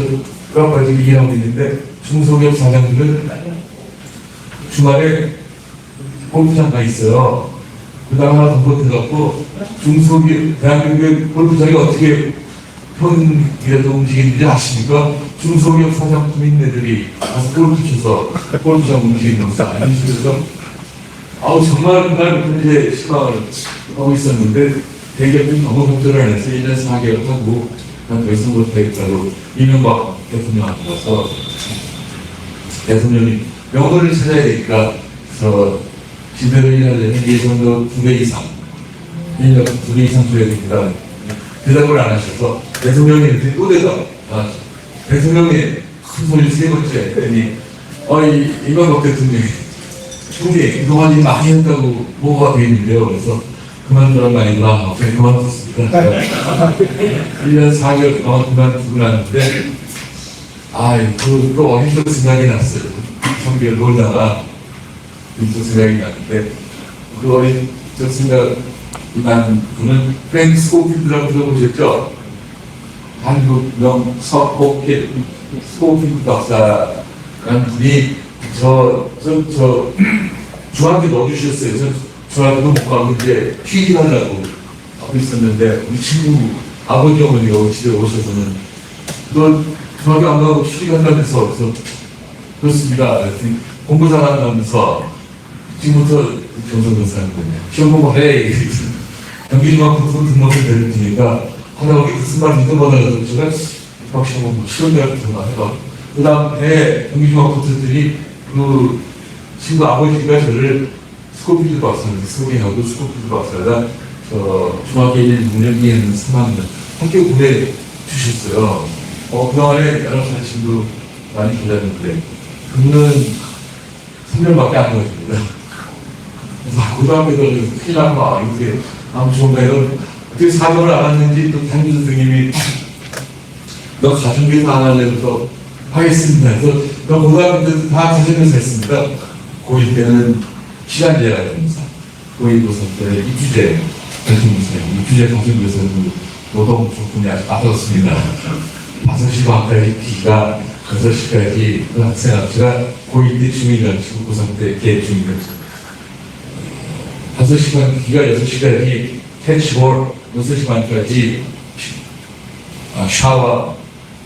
그까지 일하고 있는데 중소기업 사장들은 주말에 골프장 가 있어요. 그 다음 하나 더 보태갖고 중소기업 대한민국의 골프장이 어떻게 평일에도 움직이는지 아십니까? 중소기업 사장 주민들이 가서 골프 쳐서 골프장 움직이는 것도 아니시죠? 정말 그날 이제 실망을 하고 있었는데 대기업이 너무 협조를 안 해서 1년 4개월 하고 난 더 이상 못하겠다고 이명박 대통령한테 가서 대통령이 명분을 찾아야 되니까 지대로 일하려면 예산도 2배 이상 1년 2배 이상 줘야 됩니다. 대답을 안 하셔서 대통령이 이렇게 또 대답 대통령이 큰 소리 세 번째 했더니 이명박 대통령이 총리 그동안 일 많이 했다고 뭐가 되겠는데요. 그래서 그만두란 말이구나. 그냥 그만뒀습니다. 1년 4개월 동안 그만두고 났는데 또 어린적 생각이 났어요. 성비를 놀다가 또 생각이 났는데 그 어린적 생각이 난 분은 프랭크 스코필드라고 들어보셨죠? 한국명 스코필드 박사라는 분이 중학교 넣어주셨어요. 중학교도 못 가고 이제 취직하려고 하고 있었는데 우리 친구 아버지 어머니가 집에 오셔서는 너 중학교 안 가고 취직한다면서 그래서 그렇습니다. 공부 잘한다면서 지금부터 경성교사인데 시험 공부해. 경기중학교 등록을 내릴 테니까 하다가 무슨 말 믿어보다가 제가 시험 공부 시험 대학부터 해봐. 그 다음에 경기중학교들이 그 친구 아버지가 저를 스코필드 박사를 소개하고 스코필드 박사가 중학교 1, 6학년 3학년 학교 구내 주셨어요. 그동안에 여러 사람도 많이 기다렸는데 그분은 3년밖에 안 걸립니다. 그래서 고등학교에서 큰일 나고 이렇게 좋은가 이런 어떻게 사정을 알았는지 또 담임 선생님이 너 가정교사 안 할래서 하겠습니다. 그래서 너 고등학교 때도 다 가정교사 했습니다. 고1 때는 시간제가 됩니다. 고1 고사 때 입주제 가정교사예요. 입주제 가정교사는 노동 조건이 아주 낮았습니다. 5시 반까지 기가 6시까지 그 학생 학교가 고1 때 중위가르치고 고3 때 개중위가르치고 5시 반 기가 6시까지 캐치볼 6시 반까지 샤워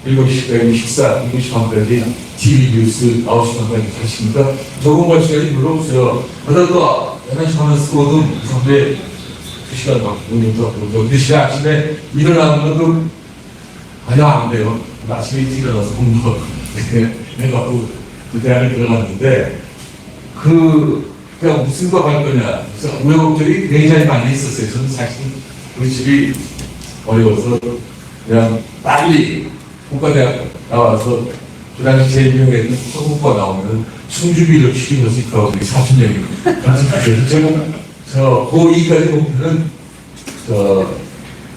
7시까지 식사, 7시 반까지 TV 뉴스 9시 반까지 하십니까? 적은 것 시간이 물어보세요. 그러다 11시 반에 쓰고도 선배 2시간 막, 2시간 아침에 일어나는 것도 아니야, 안 돼요. 아침에 일찍 일어나서 공부, 내가 그 대학을 들어갔는데, 그냥 무슨 거 할 거냐. 그래서 우여곡절이 굉장히 많이 있었어요. 저는 사실 우리 집이 어려워서 그냥 빨리 공과대학 나와서 그 당시 제일 유명했던 서구과 나오면 충주비를 취직할 수 있다고 사춘형이. 그래서 제가 고2까지 목표는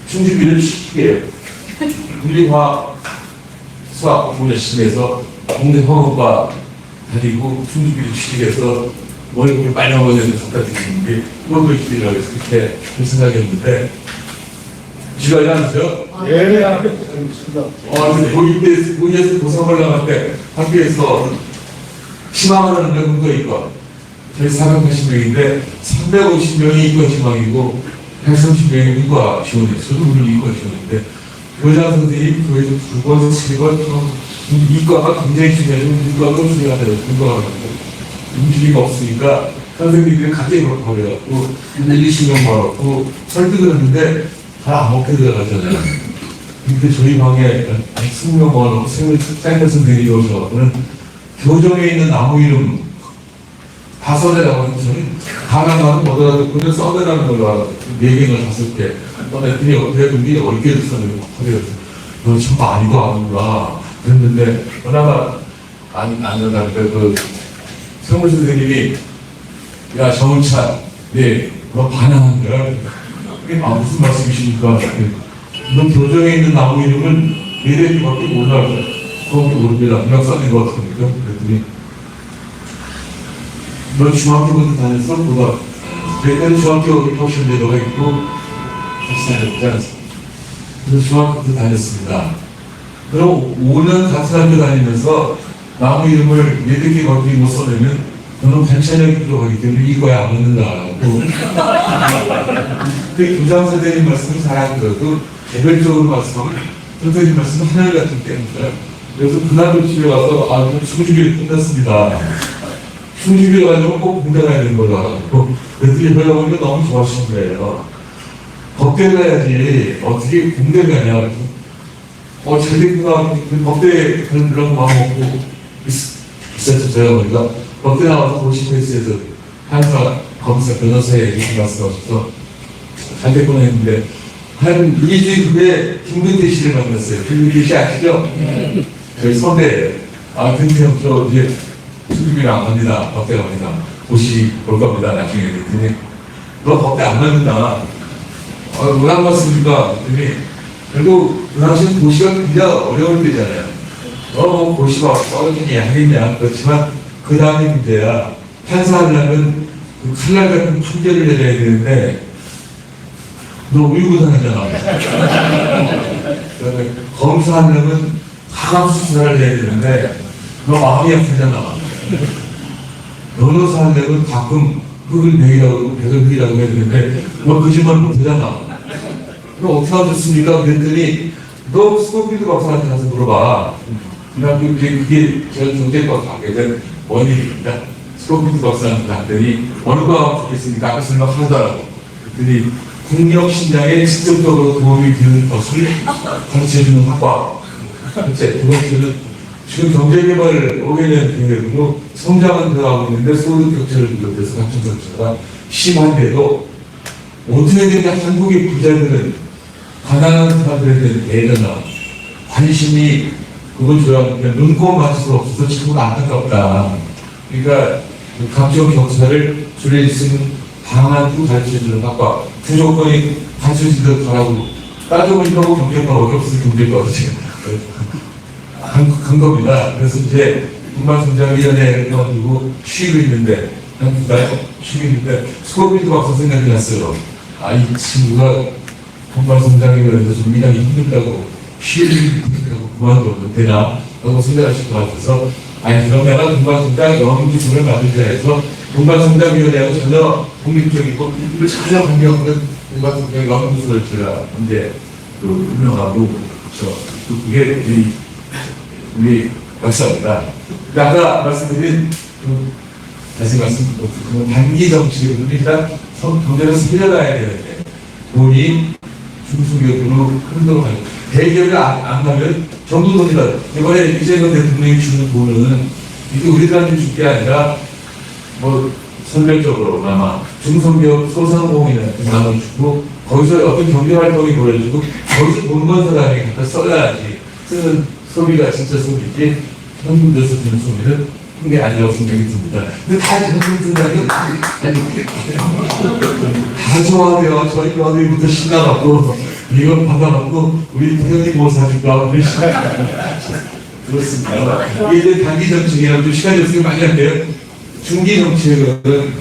충주비를 취직해요. 물리화학 수학 공부 열심히 해서 국내 화학과 다니고 충주비를 취직해서 월급을 빨리 먹어야 갖다 드리는 게 그것도 있으리라고 해서 그렇게 생각했는데 지금 안녕하세요. 예, 알겠습니다. 근데 거기에서 도서관 나갈 때 학교에서 희망을 하는 명도 있고 저희 480명인데 350명이 이과 희망이고 130명이 이과 지원이에요. 저도 물론 이과 지원인데 교장 선생님 교회에서 2번, 3번 이과가 굉장히 중요해요. 이과가 중요하다고 생각하고 움직임이 없으니까 선생님들이 갑자기 버려갖고 120명 벌었고 설득을 했는데 잘 안 먹게 들어가잖아요. 근데 저희 방에 20명 벌었고 생일 선생님이 오셔갖고는 교정에 있는 나무 이름 다 써내라고 하는 저는 하나만 못 알아듣고는 써내라는 걸로 알아듣고 4개나 5개 써냈더니 어떻게 분이 10개를 써내고 그래요. 너 참 많이도 아는구나 그랬는데 그나마 안 한다니까 그 성물 선생님이 야 정은찬 너 반항한 거야. 무슨 말씀이십니까? 너 교정에 있는 나무 이름은 4개밖에 몰라. 그거밖에 모릅니다. 그냥 써낸 것 같으니까 그랬더니 너 중학교부터 다녔어? 그거 그랬더니 중학교 교실에 너가 있고 같이 다녔지 않았어? 그래서 중학교부터 다녔습니다. 그럼 5년 같은 학교 다니면서 나무 이름을 4개밖에 못 써내면 너는 pension에 들어가기 때문에 이거에 안 맞는다고. 그 교장 선생님 말씀을 잘안 들어도 개별적으로 말씀하면 선생님 말씀은 하늘같은 때입니다. 그래서 그날도 집에 와서 충주비를 끝났습니다. 충주비를 가지고 꼭 군대 가야 되는 걸로 알았고 그랬더니 그러다 보니까 너무 좋아하시는 거예요. 법대 가야지 어떻게 군대 가냐. 잘 됐구나. 법대 그런 거 마음 먹고 있었죠. 제가 보니까 법대 나와서 고시패스에서 판사, 검사, 변호사에 이렇게 말씀하셔서 잘 됐구나 했는데 한 2주일 후에 김근태 씨를 만났어요. 김근태 씨 아시죠? 저희 선배예요. 근태 형 저 이제 수준이랑 안 갑니다. 법대 갑니다. 고시 볼 겁니다. 나중에 그랬더니 너 법대 안 맞는다. 왜 안 맞습니까? 그랬더니 결국 그 당시는 고시가 굉장히 어려울 때잖아요. 고시가 떨어지냐 하겠냐. 그렇지만 그 다음에 문제야. 판사하려면 그 칼날 같은 판결을 내려야 되는데 너 우유부단하잖아. 그다음에 검사하려면 항암 수술을 해야 되는데 너 마음이 아프잖아. 변호사 하려면 가끔 흙을 내기라고 백을 흙이라고 해야 되는데 너 거짓말 못하잖아. 그럼 어떻게 하셨습니까? 그랬더니 너 스코필드 박사한테 가서 물어봐. 그게 제가 경제과 가게 된 원인입니다. 스코필드 박사한테 갔더니 어느 과가 좋겠습니까? 아까 설명하더라고. 그랬더니 국력신장에 직접적으로 도움이 되는 것을 가르쳐주는 학과. 첫째, 두 번째는 지금 경제개발 5개년 계획으로 성장은 들어가고 있는데 소득 격차를 비롯해서 각종 격차가 심한데도 어떻게 되냐 한국의 부자들은 가난한 사람들에 대한 애정과 관심이 그걸 줘야 하는데 눈코 맞을 수 없어서 지금 안타깝다. 그러니까 각종 격차를 줄일 수 있는 방안도 가르쳐주는 학과 그 조건이 갖춰지도록 하라고 따져보니까 경제가 어렵어서 경제가 간 겁니다. 그래서 이제 분만성장위원회를 가지고 쉬고 있는데 한 두 달 쉬고 있는데 스코필드 박사 생각이 났어요. 이 친구가 분만성장위원회에서 좀 일하기 힘들다고 쉬고 그만둬도 되나 하고 생각하실 것 같아서 그럼 내가 분만성장 영기술을 만들자 해서 분만성장위원회하고 전혀 독립적이고 전혀 관계없는 분만성장 영기술을 제가 이제 유명하고 그게 우리 역사입니다. 아까 말씀드린 다시 말씀드리면 단기 정치를 일단 경제를 살려놔야 되는데 돈이 중소기업으로 흔들어 가요. 대기업이 안 가면 전부 돈이다. 이번에 이재명 대통령이 주는 돈은 이게 우리들한테 줄 게 아니라 뭐 선별적으로나마 중소기업 소상공인한테 나눠주고 거기서 어떤 경제활동이 벌어지고 거기서 돈 번 사람이 갖다 써야지 쓰는 소비가 진짜 소비지 현금에서 드는 소비는 그게 아니라고 생각이 듭니다. 근데 다 현금 든다는 다 좋아하네요. 저희가 어디부터 신나갖고 이걸 받아갖고 우리 태연이 뭐 사줄까 그렇습니다. 이게 단기 정책이라고 좀 시간이 없으면 많이 한데요. 중기 정책은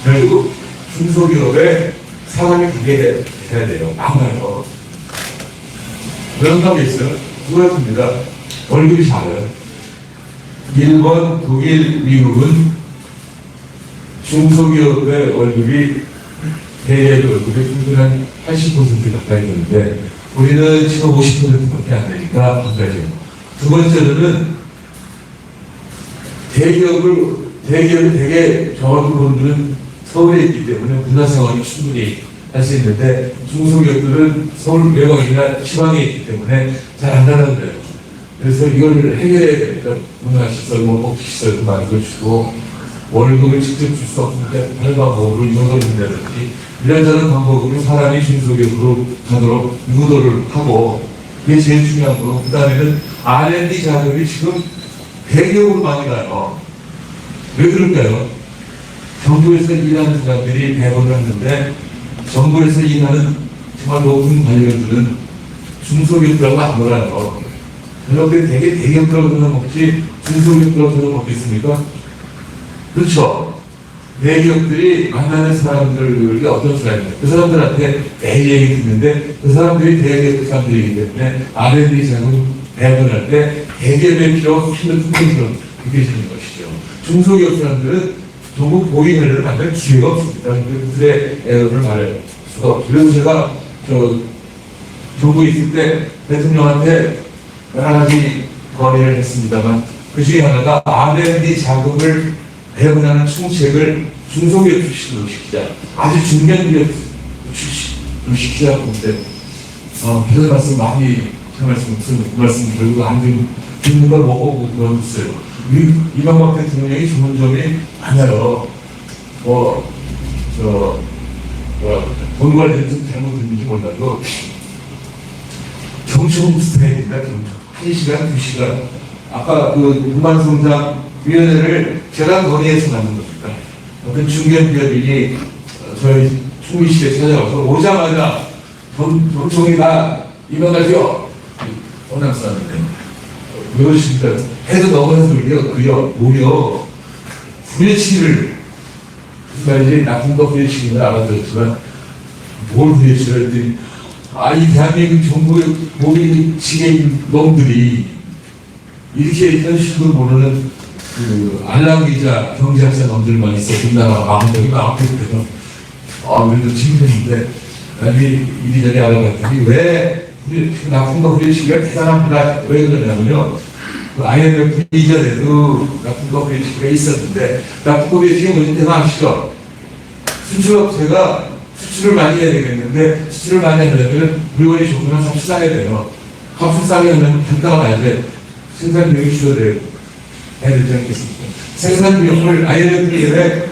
결국 중소기업에 사람이 그게 돼야 돼요. 많아요. 그런 게 있어요. 그렇습니다. 월급이 작아요. 일본, 독일, 미국은 중소기업의 월급이 대기업의 월급의 평균 한 80% 가까이 되는데 우리는 지금 50%밖에 안 되니까 한 가지예요. 두 번째로는 대기업이 되게 적은 분들은 서울에 있기 때문에 문화생활이 충분히 할 수 있는데 중소기업들은 서울 외곽이나 지방에 있기 때문에 잘 안 나가는 거예요. 그래서 이걸 해결해야 됩니다. 문화시설, 복지시설도 만들어주고 월급을 직접 줄 수 없는데 다른 방법으로 유도를 한다든지 이런저런 방법으로 사람이 중소기업으로 가도록 유도를 하고 그게 제일 중요한 거고 그 다음에는 R&D 자금이 지금 대기업으로 많이 가요. 왜 그럴까요? 정부에서 일하는 사람들이 배분을 했는데 정부에서 일하는 정말 높은 관료들은 중소기업들하고 안 놀아요. 여러분들이 되게 대기업들하고 먹지 중소기업들하고 먹겠습니까? 그렇죠. 대기업들이 만나는 사람들이 어떤 사람이에요? 그 사람들한테 매일 얘기 듣는데 그 사람들이 대기업 사람들이기 때문에 R&D 자금 배분할 때 대기업의 필요가 훨씬 더 풍성스러운 느껴지는 것이죠. 중소기업 사람들은 정부 보이회를 만들 기회가 없습니다. 그들의 애를 말할 수가 없죠. 그래서 제가 정부에 있을 때 대통령한테 여러 가지 건의를 했습니다만 그 중에 하나가 R&D 자금을 배분하는 총책을 중소기업 출신으로 시키자. 아주 중견기업 출신으로 시키자고 했는데 그런 말씀 많이 그 말씀 결국 안 듣는 걸 먹고 그러셨어요. 이명박 대통령이 좋은 점이 많아요. 돈 관리는 좀 잘못했는지 몰라도 경청 스타일입니다. 1시간, 2시간. 아까 그 동반성장 위원회를 제가 건의해서 만든 겁니다. 어떤 중견기업인이 저희 총리실에 찾아와서 오자마자 돈총이가 이만하죠? 워낙 쌌는데 왜 그러십니까? 해도 너무 해도 무려 후레치를 이제 나쁜 거 후레치를 알아들었지만 뭘 후레치를 했더니 이 대한민국 정부의 모든 지게인 놈들이 이렇게 현실도 모르는 알랑기자 경제학자 놈들만 있어 우리나라 마음속이 나왔거든요. 그래도 힘든데 나중에 이리저리 알아봤더니 왜 나쁜 거 후레치가 대단합니다. 왜 그러냐면요. IMF 이전에도 나쁜 거 후레치가 있었는데 나쁜 거 후레치가 뭔지 아시죠? 수출업체가 수출을 많이 해야 되겠는데 수출을 많이 하려면 물건이 좋으면 값이 싸야 돼요. 값을 싸게 하려면 단가가 나야 돼. 생산 비용이 줄어야 돼요. 해야 되지 않겠습니까? 생산 비용을 IMF에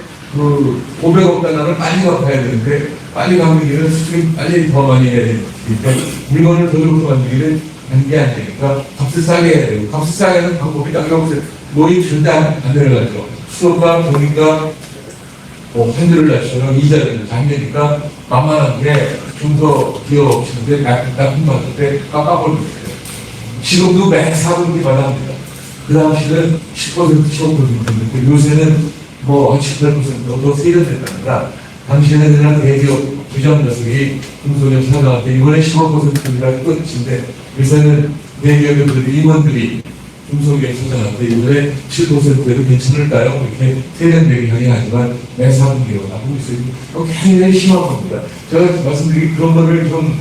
500억 달러를 빨리 갚아야 되는데 빨리 갚는 길은 수출이 빨리 더 많이 해야 되니까 물건을 더 좋게 만들기는 한게 안 되니까 값을 싸게 해야 되고 값을 싸게 하는 방법이 딱 여기서 모임 절대 안 내려가죠. 수업과 돈인가 팬들을 낮추면 이자를 장려니까 만만한 게 좀 더 기업 업체인데 나쁜 받을 때 깎아버리는 거예요. 지금도 매 4분기 받아합니다. 그 당시는 10%, 15%인데 요새는 뭐 18%도 세련됐다니까 당시에는 그냥 대기업 부장 녀석이 중소기업 사장한테 이번에 15%가 끝인데 요새는 대기업들 임원들이 중소기업 사장한테 이번에 7%에도 괜찮을까요? 이렇게 세련되게 강의하지만 매 4분기로 나오고 있어요. 굉장히 심한 겁니다. 제가 말씀드린 그런 거를 좀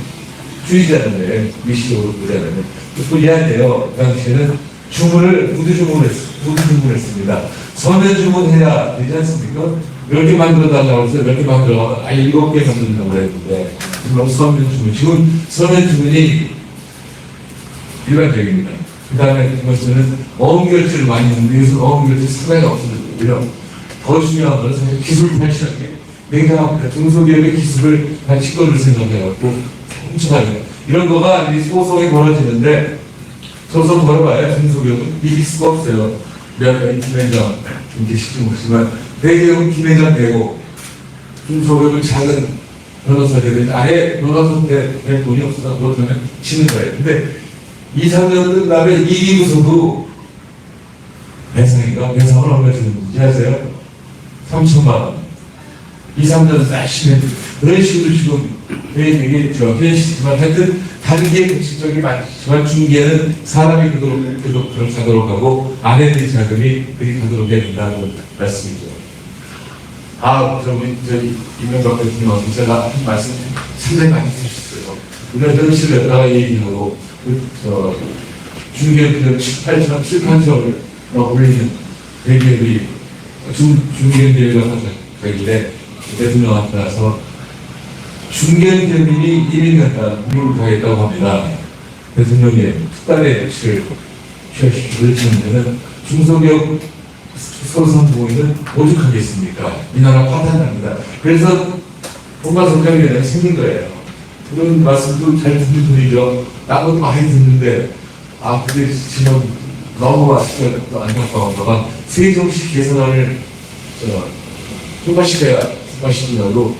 주의자잖아요. 미시적으로 보잖아요. 또 이해한데요. 그 당시에는 구두 주문을 했습니다. 서면 주문해야 되지 않습니까? 10개 만들어달라고 해서 10개 만들어, 7개 만든다고 그랬는데, 그럼 서면 주문. 지금 서면 주문이 일반적입니다. 그 다음에 그것은 어음결제를 많이 했는데, 요즘 어음결제 상당히 없어졌고요. 더 중요한 것은 사실 기술 발전이 내가 중소기업의 기술을 한 직거를 생각해갖고 훔쳐가요. 이런 거가 이 소송이 벌어지는데, 소송 걸어봐야 중소기업은 이길 수가 없어요. 몇 김회장, 이렇게 시키고 있지만, 대기업은 김회장 되고, 중소기업은 작은 변호사들이 아예 변호사 될 돈이 없어서 그러면 치는 거예요. 근데 2, 3년 끝나면 이기고서도 배상을 얼마 주는지 아세요? 3천만 원. 2, 3년 싸시면 그런 식으로 지금 이게 현실이지만 하여튼 단기의 공식적이 많지만 중기에는 사람이 그도록 가도록 하고 안에 있는 자금이 그리 가도록 해야 된다는 말씀이죠. 저희 이명박 대통령 제가 한 말씀 상당히 많이 드셨어요. 우리가 현실을 여기다가 얘기하고 중기업 7,800을 올리는 대기업이 중견기업이라고 하길래 대통령한테 나서 중견기업인이 1인 갔다 미국을 가겠다고 합니다. 대통령이 특단의 조치를 취하시는 중소기업 소상공인은 오죽하겠습니까? 이 나라 파탄납니다. 그래서 통과성장위원회가 생긴 거예요. 그런 말씀도 잘 듣는 분이죠. 나도 많이 듣는데 근데 지금 너무 안타까운 거가 세종시 개선안을 통과시키려고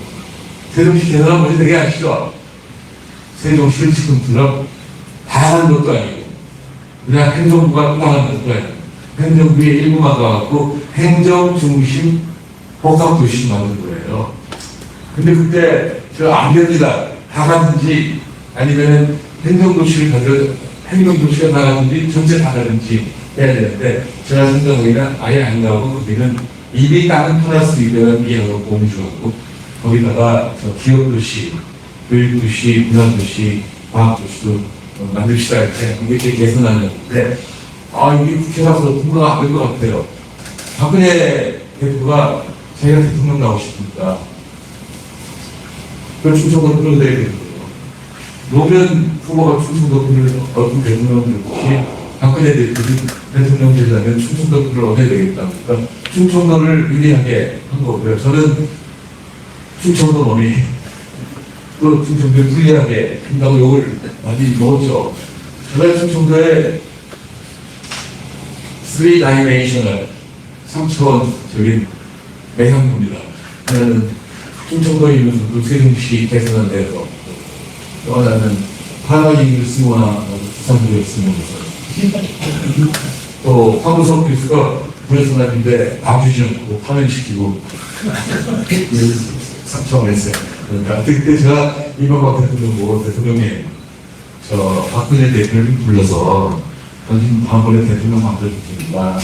세종시 개선안 뭔지 되게 아시죠? 세종시 지금처럼 다양한 것도 아니고 그냥 행정부가 끝나가는 것도 아니고 행정부의 일부만 가갖고 행정중심 복합도시 만든 거예요. 근데 그때 안 됩니다. 다 가든지 아니면 행정도시가 나가든지 전체 다 가든지 해야 되는데 제가 생각하기에는 아예 안 나오고 우리는 이미 다른 플러스 이런 이해하고 공주하고 거기다가 기업도시, 교육도시, 문화도시, 과학도시도 만듭시다 이렇게 이게 개선하는데 이게 국회 가서 통과가 안 될 것 같아요. 박근혜 대표가 자기가 대통령 나오고 싶으니까 그걸 충청도 끌어내야 되는 거예요. 노무현 후보가 충청도 끌을 어떤 대통령을 혹시 박근혜 대통령 되려면 충청도 끌을 얻어야 되겠다. 그러니까 충청도를 유리하게 한 거고요. 저는 충청도 놈이 또 충청도를 유리하게 한다고 욕을 많이 먹었죠. 제가 충청도에 3다이메이셔널 3차원적인 매형입니다. 하나는 충청도에 있는 세종시 개선한 데서 또 하나는 하나의 승무나 부산도에 승무에서 또 황우석 교수가 부회선남인데 봐주지 않고 파면시키고 3차원 했어요. 그러니까 그때 제가 이명박 대통령 보고 대통령님 박근혜 대표를 불러서 당신 다음번에 대통령 만들어주니까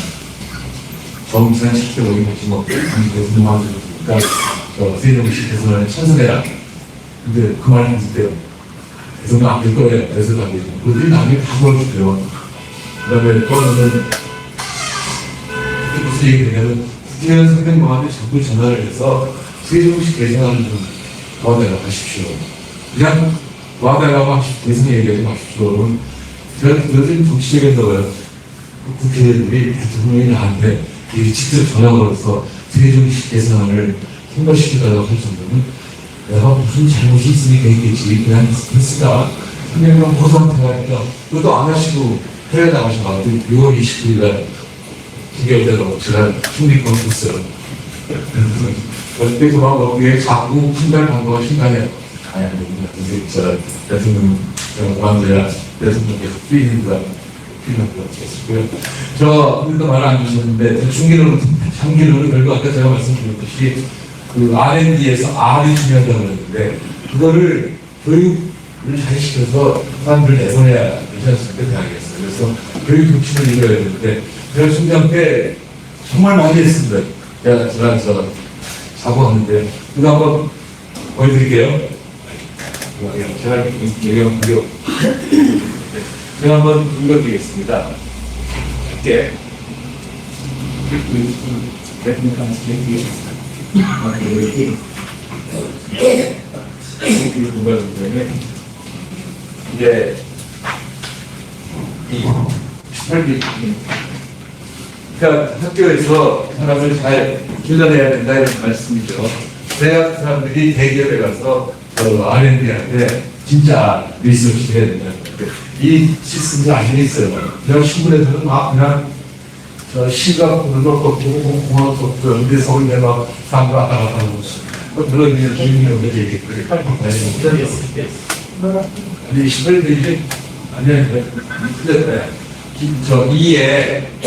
정치한 10대 오기 먹지 못해 대통령 만들어주니까 세종시 개선에 찬성해라. 근데 그 말 했을 때 대통령 안 될 거예요. 그래서 안 되죠. 그들이 나중에 다 보여줄게요. 그 다음에 또 하나는 무슨 얘기냐면 국회의원 선생님한테 자꾸 전화를 해서 세종시 개선안을 좀 도와달라고 하십시오. 그냥 도와달라고 개선 얘기하지 마십시오. 그들은 정치적이었나봐요. 국회의원들이 대통령이 나한테 직접 전화 걸어서 세종시 개선안을 통과시켜달라고 할 정도는 내가 무슨 잘못이 있으니까 했겠지. 그냥 했을까? 그냥 고소한테 가니까 그것도 안 하시고 해외 나가셔가지고 6월 29일날 기계대로 제가 총리권 했어요. 그때 그만 거기에 자꾸 판단 방법을 신간에 아니 안 됩니다. 근데 저 대통령 왕제야 대통령께서 뛰는다 필요했고요. 저 그러니까 말을 안 주셨는데 장기로는 결국 아까 제가 말씀드렸듯이 그 R&D에서 R이 중요하다고 그랬는데 그거를 교육을 잘 시켜서 사람들 내보내야 되지 않습니까? 대학에서. 그래서 교육 중심을 이뤄야 되는데 제가 총장 때 정말 많이 했습니다. 제가 사고하는데 그거 한번 보여드릴게요. 제가 얘기하고 제가 한번 읽어드리겠습니다. 함께 이제 이 18기 그러니까 학교에서 사람을 잘 길러내야 된다 이런 말씀이죠. 대학 사람들이 대기업에 가서 R&D한테 진짜 리서치 해야 된다. 이 시스템이 안 돼 있어요. 제가 신문에서는 막 그냥 시각 넣고 공학 속도 연대 서울대 막 사람들 왔다 갔다 하는 거죠. 그런 일을 주인공이 얘기했거든요. 근데 18일이 아니야. 근데 저 2에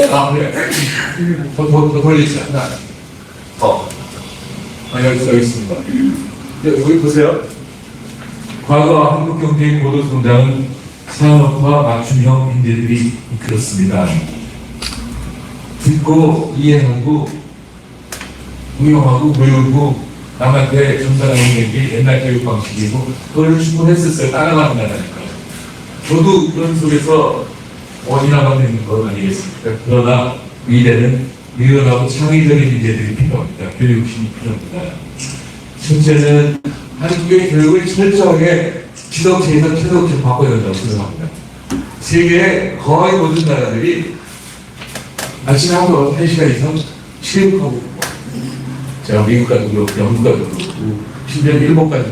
더 돌리지 않나? 여기 있습니다. 여기 보세요. 과거 한국경제인 고도성장은 산업화 맞춤형 인재들이 이끌었습니다. 듣고 이해하고 응용하고 배우고 남한테 전달하는 게 옛날 교육 방식이고 그걸 충분했었어요. 따라간다니까. 저도 그런 속에서 원인하고 있는 건 아니겠습니까? 그러나 미래는 유연하고 창의적인 인재들이 필요합니다. 교육심이 필요합니다. 첫째는 한국의 교육을 철저하게 지도체에서 최소체 바꿔야 된다고 생각합니다. 세계의 거의 모든 나라들이 아침에 하루 1시간 이상 체육하고 제가 미국 가도 그렇고 영국 가도 그렇고 심지어 일본 가도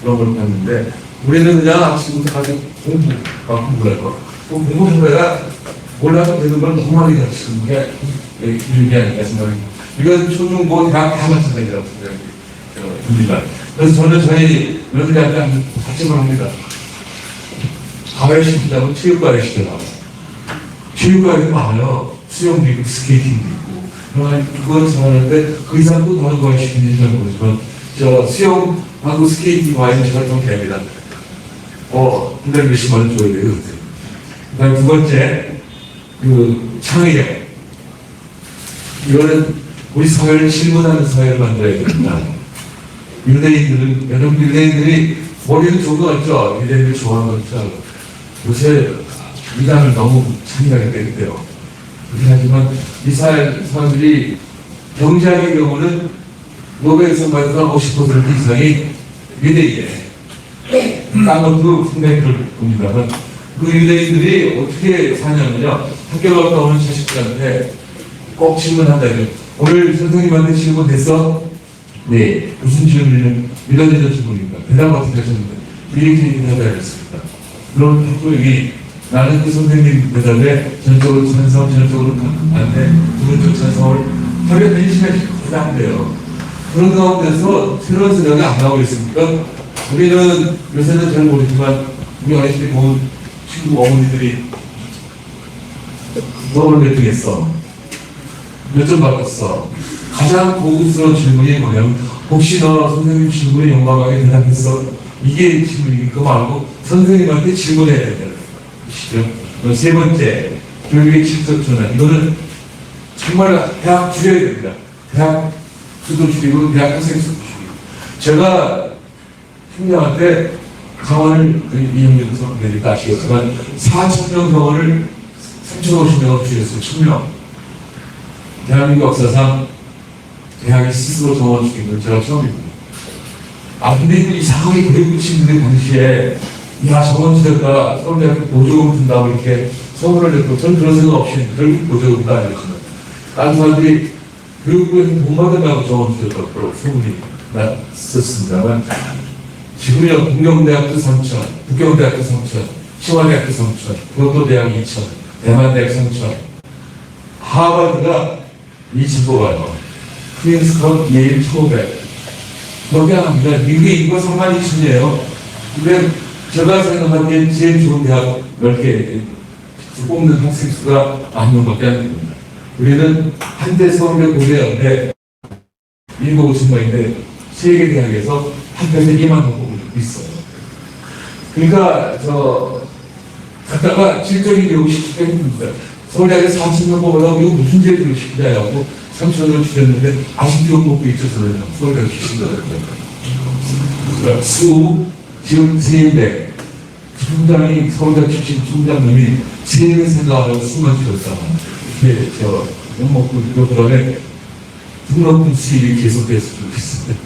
그런 걸 봤는데 우리는 그냥 아침부터 가서 공부를 할 거. 공부해야 몰라도 되는 걸 너무 많이 가르치는 게 교육이 아닐까 생각합니다. 이건 초중고 대학 다 마찬가지라고 생각합니다. 그래서 저는 저희 여러분들한테 같이 말합니다. 가을 시키자면 체육과를 시켜라. 체육과에도 많아요. 수영도 있고 스케이팅도 있고. 그러나 그건 잘하는데 그 이상도 다른 걸 시키는지 잘 모르지만 저 수영하고 스케이팅 과에는 제가 좀 됩니다. 한 달에 몇십만 원 줘야 돼요. 그 다음에 두 번째, 창의력. 이거는 우리 사회를 질문하는 사회를 만들어야 됩니다. 여러분 유대인들이 머리는 좋은 거 같죠? 유대인들 좋아하는 거 같죠? 요새 이단을 너무 잔인하게 때리대요. 하지만 이스라엘 사람들이 경제학의 경우는 노벨상 받은 50% 이상이 유대인이에요. 딴 것도 상당히 그럴 겁니다만 그 유대인들이 어떻게 사냐면요. 학교 갔다 오는 자식들한테 꼭 질문한다. 오늘 선생님한테 질문했어? 네. 무슨 질문이냐? 이런 질문입니다. 대답 어떻게 하셨는데? 이렇게 대답을 했습니다. 그럼 또 여기 나는 그 선생님 대답에 전적으로 찬성, 전적으로 반대, 부분적 찬성을 하루에 1시간씩 거의 안 돼요. 그런 가운데서 새로운 생각이 안 나오고 있으니까 우리는 요새는 잘 모르지만 우리 아이들이 뭐 친구 어머니들이 너를 몇 등 했어? 몇 점 받았어? 가장 고급스러운 질문이 뭐냐면 혹시 너 선생님 질문에 용감하게 대답했어? 이게 질문이 그거 말고 선생님한테 질문해야 된다는 것이죠. 세 번째, 교육의 질서 전환. 이거는 정말 대학 줄여야 됩니다. 대학 수도 줄이고 대학 학생 수도 줄이고. 제가 총장한테 강원을 이용해서 내니까 아시겠지만 4,000명 병원을 3,050명으로 줄였어요. 1,000명. 대한민국 역사상 대학이 스스로 정원 주는 건 제가 처음입니다. 근데 이상하게 교육부 친구들 당시에 야 정원 주제가 서울대학교 보조금 준다고 이렇게 선물을 냈고 저는 그런 생각 없이 결국 보조금도 아니었지만 다른 사람들이 교육부에서 돈 받으려고 정원 주제가 소문이 났었습니다만 지금요, 동경대학교 3천, 북경대학교 3천,清华대학교 3천, 교토대학 2천, 대만대학 3천, 하버드가 2천 뽑아요. 퀸스컵 예일 1,500. 여기 합니다. 미국의 인구가 3만 2천이에요. 근데 제가 생각하기엔 제일 좋은 대학 10개 뽑는 학생 수가 10,000명밖에 안 됩니다. 우리는 한대 서울대 고대여대 7,500명인데 세계 대학에서 한 편에 2만 명 뽑고 있어요. 그러니까 갖다가 질적인 교육을 시키기 힘듭니다. 서울대학에 4,000명 뽑으려고 이거 무슨 제도를 시키냐고 3,000원 주셨는데 아직도 못 뽑고 있어서 서울대학에 시킨 거예요. 수, 지금 세인대 총장이 서울대 출신 총장님이 세일 생각하고 숨을 쉬었다. 이렇게 욕먹고 그러더니 등록금 수입이 계속됐으면 좋겠습니다.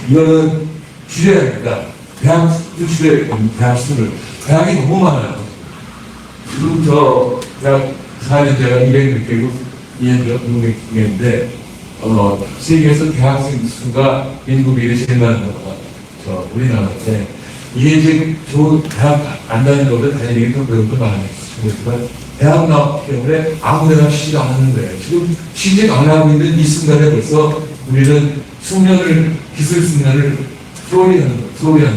이거는 줄여야겠다. 대학도 줄여야 대학 수를. 대학이 너무 많아요. 지금 대학 4년 제가 200몇 개국 2년 600개인데 세계에서 대학생 수가 인구비율이 제일 많은 나라가 우리나라인데 이게 지금 좋은 대학 안 다니는 것보다 다니는 게 더 배울 거 많아요. 그러니까 대학 나왔기 때문에 아무데나 취직 안 하는 거예요. 지금 취직 안 하고 있는 이 순간에 벌써 우리는 숙련을, 기술 숙련을 소홀히 하는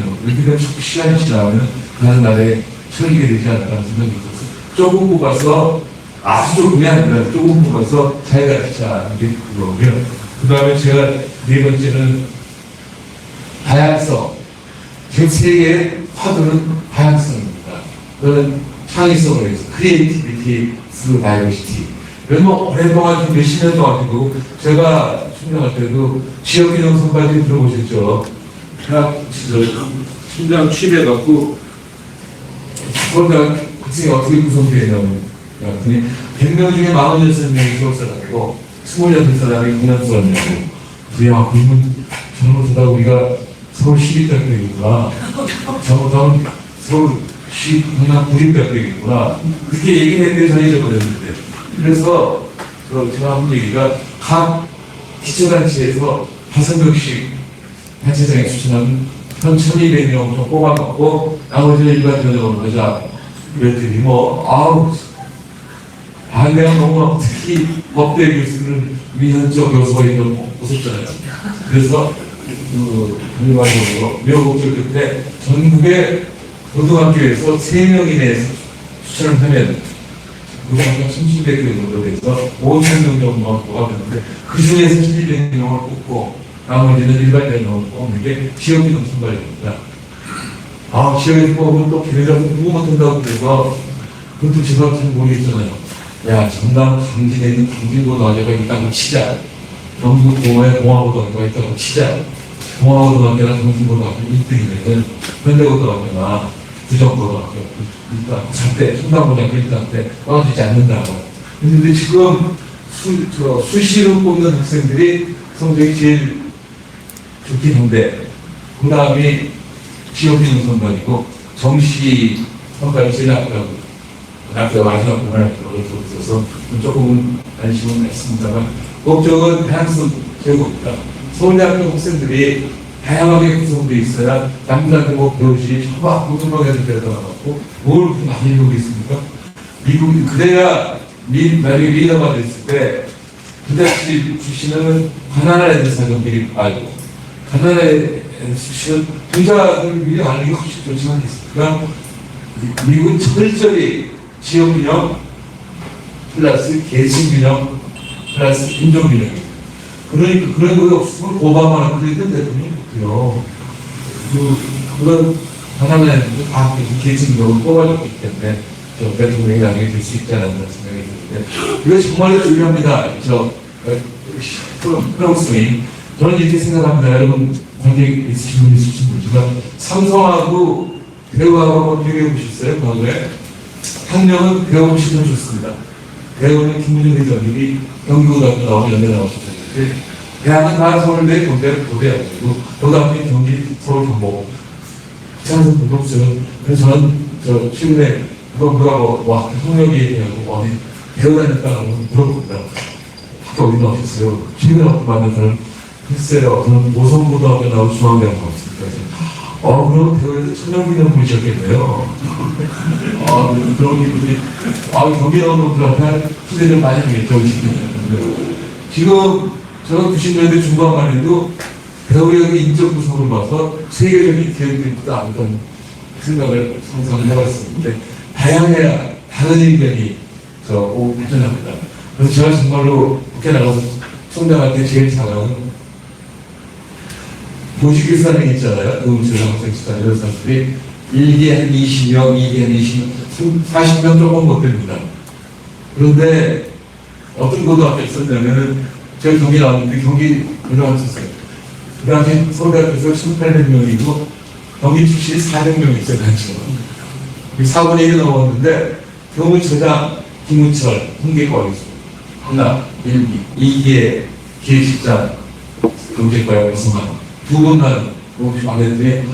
거. 이렇게 되면 시간이 지나면 다른 나라에 처리게 되지 않을까 생각이 들어서 조금 뽑아서 아주 조금이 아니라 조금 뽑아서 잘 가르치자는 게 그거고요. 그 다음에 제가 네 번째는 다양성. 제 세계의 화두는 다양성입니다. 그건 창의성을 위해서 크리에이티비티 스루 다이버시티. 그래서 뭐 오랫동안 몇십 년 동안 했고 제가 충정할 때도 지역균형 선발팀 들어보셨죠? 대학 시절 충장 취임해갖고 서울대학 학생이 어떻게 구성되어 있냐면 100명 중에 46명이 수업사람이고 28사람이 공연수업이고 그냥 그러면 잘못하다 우리가 서울 시립대학교이구나 잘못하면 서울시 그냥 구립대학교이구나 그렇게 얘기를 했는데 저는 잊어버렸는데 그래서 제가 한 얘기가 각 기초단체에서 5명씩 단체장에 추천하는 한 1200명 좀 뽑아놓고 나머지는 일반 전형으로 하자 그랬더니 내가 너무 특히 법대 교수는 위헌적 요소가 있는 없었잖아요. 그래서 일반적으로 묘국절 끝에 전국의 고등학교에서 3명 이내에서 추천을 하면 고등학교 30개 정도 돼서 5,000명 정도만 뽑았는데 그 중에서 1200명을 뽑고 나머지는 일반 전형으로 뽑는 게 지역균형 선발입니다. 지역에서 뽑으면 또 걔네가 누구 못한다고 그래서 그것도 제가 잘 모르겠잖아요. 야, 전남 강진에 있는 강진고등학교가 있다고 치자. 경북 동호회 공화고등학교가 있다고 치자. 공화고등학교나 강진고등학교 1등이면 현대고등학교나 부정고등학교 일단 절대 청담고등학교 일단 때 떨어지지 않는다고. 근데 지금 수시로 뽑는 학생들이 성적이 제일 좋긴 한데 그 다음이 지역균형 선발이고 정시 선발이 제일 나쁘다고 학교 마지막 부분을 들어서 조금은 관심은 했습니다만 걱정은 다양성 제고입니다. 서울대학교 학생들이 다양하게 구성되어 있어야 남들한테 배우지 막 고등학교에서 데려다 놨고 뭘 그렇게 많이 배우고 있습니까? 미국이 그래야 만약에 리더가 됐을 때 부잣집 출신은 가난한 애들 사는 미리 알고 가난한 애들 출신은 부자들 미리 아는 게 훨씬 좋지 않겠습니까? 미국은 철저히 지역균형 플러스 계층균형 플러스 인종균형입니다. 그러니까 그런 거 없으면 오바마나 클린턴 대통령이 못해요. 그건 하나는 다 계층균형을 뽑아줬기 때문에 대통령이 나중에 될 수 있지 않았나 생각이 드는데 이거 정말 중요합니다. 프랑스이 저는 이렇게 생각합니다. 여러분 관계 있으신 분 있으신 분이지만 삼성하고 배우하고 한번 비교해 보셨어요? 과거에 학력은 배우시면 좋습니다. 배우는 김문중 대장님이 경기고등학교 나오고 연대 나오셨는데 대학은 다 서울대 경대를 고대하고 고등학교 경기 서울 경보 그래서 부동층 그래서 저는 최근에 그거 학력이 얘기하고 어디 배우다녔다고 물어봅니다. 학교 어디 나오셨어요? 최근에 어떤 만난 사람 글쎄요 저는 모성고등학교 나오고 중앙대학 나왔습니다. 그럼 배우에서 천연기념 보셨겠네요. 그런 분들이, 경기 나오는 분들한테 후대를 많이 하겠죠. 지금, 제가 90년대 중반만 해도 배우의 인적 구성을 봐서 세계적인 기업들이 있다. 어떤 생각을 상상을 해봤었는데, 다양해야 다른 의견이 발전합니다. 그래서 제가 정말로 국회 나가서 총장한테 제일 잘하는 보직교사는 있잖아요. 응급실학생수사 이런 사람들이 1기 한 20명, 2기 한 20명, 40명 조금 못 됩니다. 그런데 어떤 고등학교 있었냐면은 제가 경기 나왔는데 경기 고등학교 있었어요. 그 당시 서울대학교에서 1,800명이고 경기 출신이 400명이 있어요, 단체가. 4분의 1이 넘었는데, 교무처장, 김우철, 통계과에서 하나, 1기, 2기에 기획실장, 경제과에 여성한 두 분만 혹시 말했더니,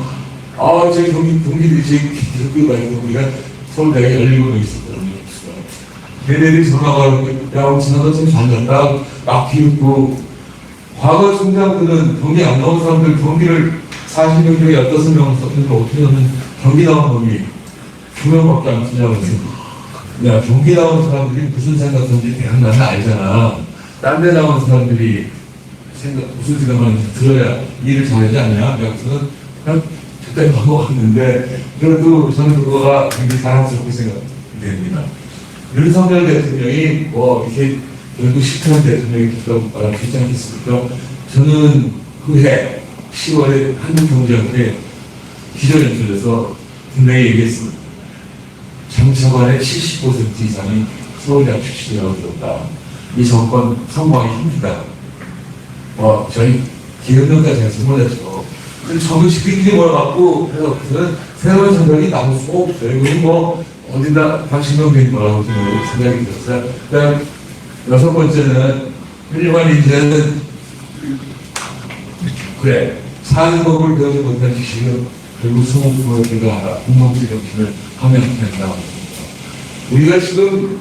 제 경기들이 제 기록교가 있고, 우리가 서울대학에 17명 있었거든요. 걔네들이 전화가 오고, 야, 지나가 좀 잘 났다. 막 비웃고, 과거 총장들은 경기 안 나온 사람들 경기를 40명 중에 15명 썼는데 어떻게 하면 경기 나온 놈이 2명밖에 안 쓰냐고 해서 야, 경기 나온 사람들이 무슨 생각하는지 대학 나는 알잖아. 딴 데 나온 사람들이 무슨 생각하는지 들어야 일을 잘하지 않냐? 그래서 그냥 그때 넘어갔는데 그래도 저는 그거가 굉장히 사랑스럽게 생각됩니다. 윤석열 대통령이 이렇게 결국 실패한 대통령이 됐다고 말하지 않겠습니까? 저는 그해 10월에 한국경제학회 기조연설에서 분명히 얘기했습니다. 정치관의 70% 이상이 서울대학 출신이라고 들었다. 이 정권 성공하기 힘들다. 저희 기업연가 제가 질문했죠. 저도 지들끼리 몰아갖고 그래서 새로운 전략이 나올 수가 없어요. 이거 어딘가 방식명된 거라고 생각이 들었어요. 그다음 6번째는 훌륭한 인재는 그래 사는 법을 배우지 못한 지식은 결국 성공부가 공동체 정신을 하면 된다. 우리가 지금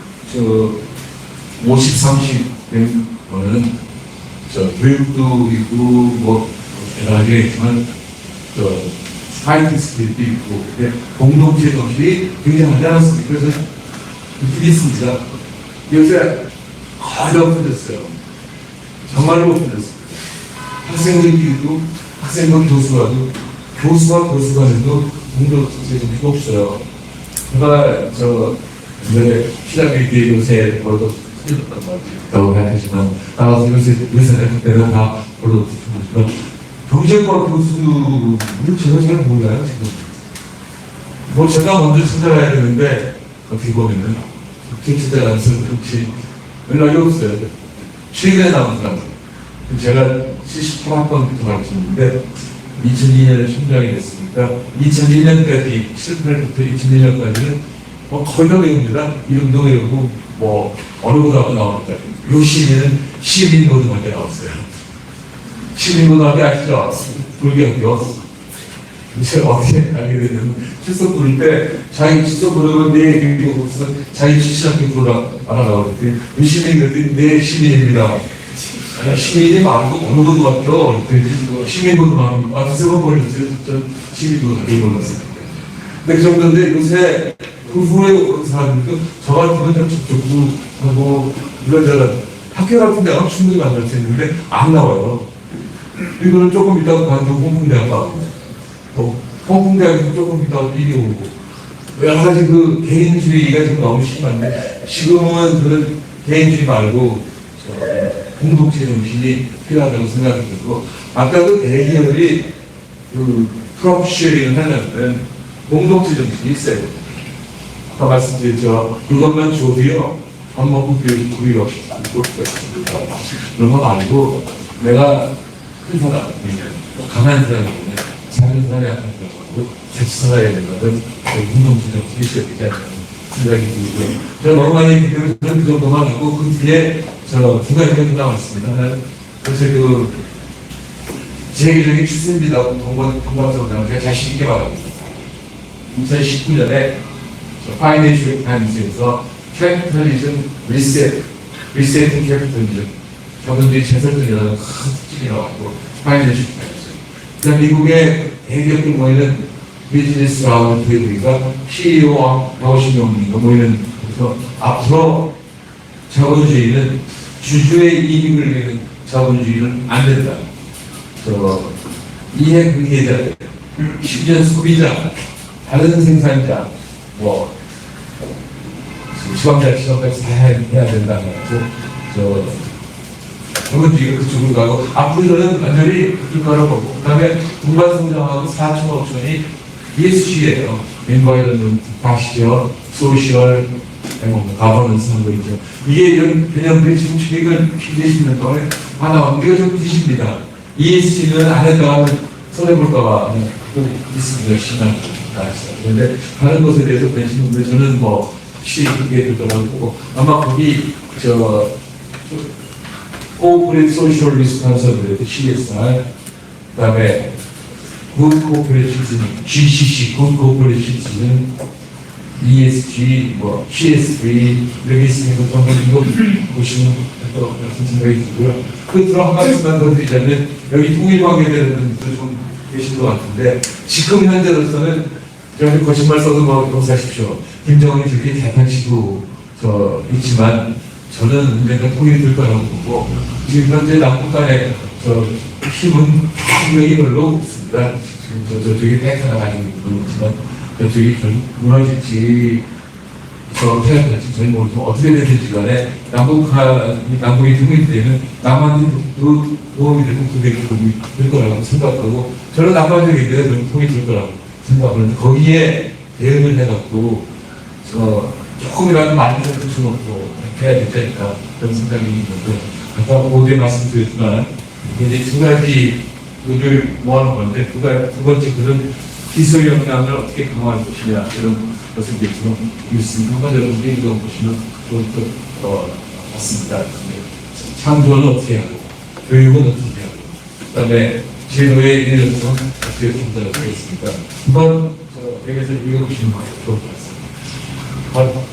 50, 30 된 거는 교육도 있고 여러 가지가 있지만 파이팅 스피릿도 있고 공동체 정신이 굉장하지 않았습니까? 그래서 있습니다. 요새 거의 없어졌어요. 정말로 없어졌어요. 학생들끼리도 학생과 교수와도 교수와 교수 간에도 공동체 정신이 없어요. 제가 옛날에 시작에 요새 벌도 틀렸단 말이라고 해야지만 나가서 요새 그때는 다 벌도 틀렸지만 경제과 교수를 제가 잘 몰라요 지금. 제가 먼저 찾아가야 되는데 어떻게 보면은 찾아가서 그렇지 연락이 없어요. 최근에 나온 사람 제가 78학번부터 가르쳤는데 2002년에 총장이 됐으니까 2001년까지 7월부터 2001년까지는 거의 다 외웁니다. 이름도 외우고 어느 고등학교 나오니까 요 시기는 시민고등학교 나왔어요. 시민고등학교 아시죠? 불교학교. 제가 어떻게 알게 됐냐면 출석 부를 때 자기 출석 부르면 내 얘기고 자기 출석학교 부르라 알아가고 그랬더니 이 시민들이 내 시민입니다. 시민이 많고 어느 고등학교 시민고등학교 두세 번 걸렸어요. 전 시민고등학교 걸렸어요. 근데 그 정도인데 요새 그 후에 오는 사람들도 저 같으면 좀 접촉도 하고 이런저런 학교 같은 데 가면 충분히 만날 수 있는데 안 나와요. 이거는 조금 이따가 가는 홍콩대학 가고 또 홍콩대학에서 조금 이따가 이리 오고 여러 가지 그 개인주의가 지금 너무 심한데 지금은 그런 개인주의 말고 공동체 정신이 필요하다고 생각이 들고 아까 그 대기업이 그 프로핏 쉐어링을 하려면 공동체 정신이 있어야 돼요. 아까 말씀드렸죠. 그것만 줘도요. 밥 먹고 우리 없이 안 좋을 것 같습니다. 그런 거 말고 내가 큰 사람, 강한 사람이면 작은 사람이 약한 사람하고 같이 살아야 되거든. 공동체 정신이 있어야 되지 않나 생각이 들고요. 제가 너무 많이 얘기 때문에 저는 그 정도만 하고 그 뒤에 두 가지가 나왔습니다. 그래서 제기적인 출생비라고 동방적으로 나오는 제가 자신 있게 말합니다. 2019년에 파이낸셜 타임즈에서 캐피탈리즘 리세팅 캐피탈리즘 저분들이 재설정이라는 큰 특집이 나왔고 파이낸셜 타임즈 그다음 미국의 대기업들 모이는 비즈니스 라운드 테이블이가 CEO와 노시명인가 모이는 그래서 앞으로 자본주의는 주주의 이익을 위한 자본주의는 안 된다. 이해 관계자, 심지어 소비자, 다른 생산자, 지방자치단까지 다 해야 된다는 거죠. 자본주의가 그쪽으로 가고 앞으로 저는 완전히 그쪽 가는 거고 그 다음에 분반 성장하고 4천 5천이 ESG예요. 엔바이런먼트, 파시얼, 소셜, 가버넌스 하는 거 있죠. 이게 이런 개념들이 지금 최근 10년 동안에 하나 이거 좀 뒤집니다. ESG는 안 했다가 손해볼까봐 있습니다. 신앙 나왔어요. 그런데 다른 것에 대해서 관심이 없는데 저는 뭐 혹시 그게 되더라고 아마 거기 코퍼레이트 소셜 리스폰서빌리티 CSR 그다음에 굿 코퍼레이트 시즌 GCC 굿 코퍼레이트 시즌 ESG 뭐 CSV 이렇게 있으니까 또 한번 이거 보시면 또 같은 생각이 들고요. 끝으로 한 말씀만 더 드리자면 여기 통일관계에 대한 분들 좀 계신 것 같은데 지금 현재로서는 저희 거짓말 써도 뭐 용서하십시오. 김정은이 저렇게 대단치도 있지만 저는 언젠가 통일이 될 거라고 보고 지금 현재 남북 간의 힘은 분명히 별로 없습니다. 지금 저쪽이 팩트가 아니고 그렇지만 저쪽이 무너질지 생각할지 저는 모르지만 어떻게 되든지 간에 남북이 통일되면 남한테 도움이 되고 그게 도움이 될 거라고 생각하고 저는 남한에게 좀 통일이 될 거라고 생각하는데 거기에 대응을 해갖고 조금이라도 많이 좀 붙여놓고 해야 되지 않을까 그런 생각이 있는데 아까 모두에 말씀드렸지만 이제 두 가지를 모아놓은 건데 두 번째 그런 기술 역량을 어떻게 강화할 것이냐 이런 것을 이제 좀 있습니다. 한번 여러분들이 이거 보시면 좋을 것 같습니다. 창조는 어떻게 하고 교육은 어떻게 하고 그다음에 제도의 인력은 어떻게 통달을 하겠습니까? 한번 여기서 읽어보시면 좋을 것 같습니다.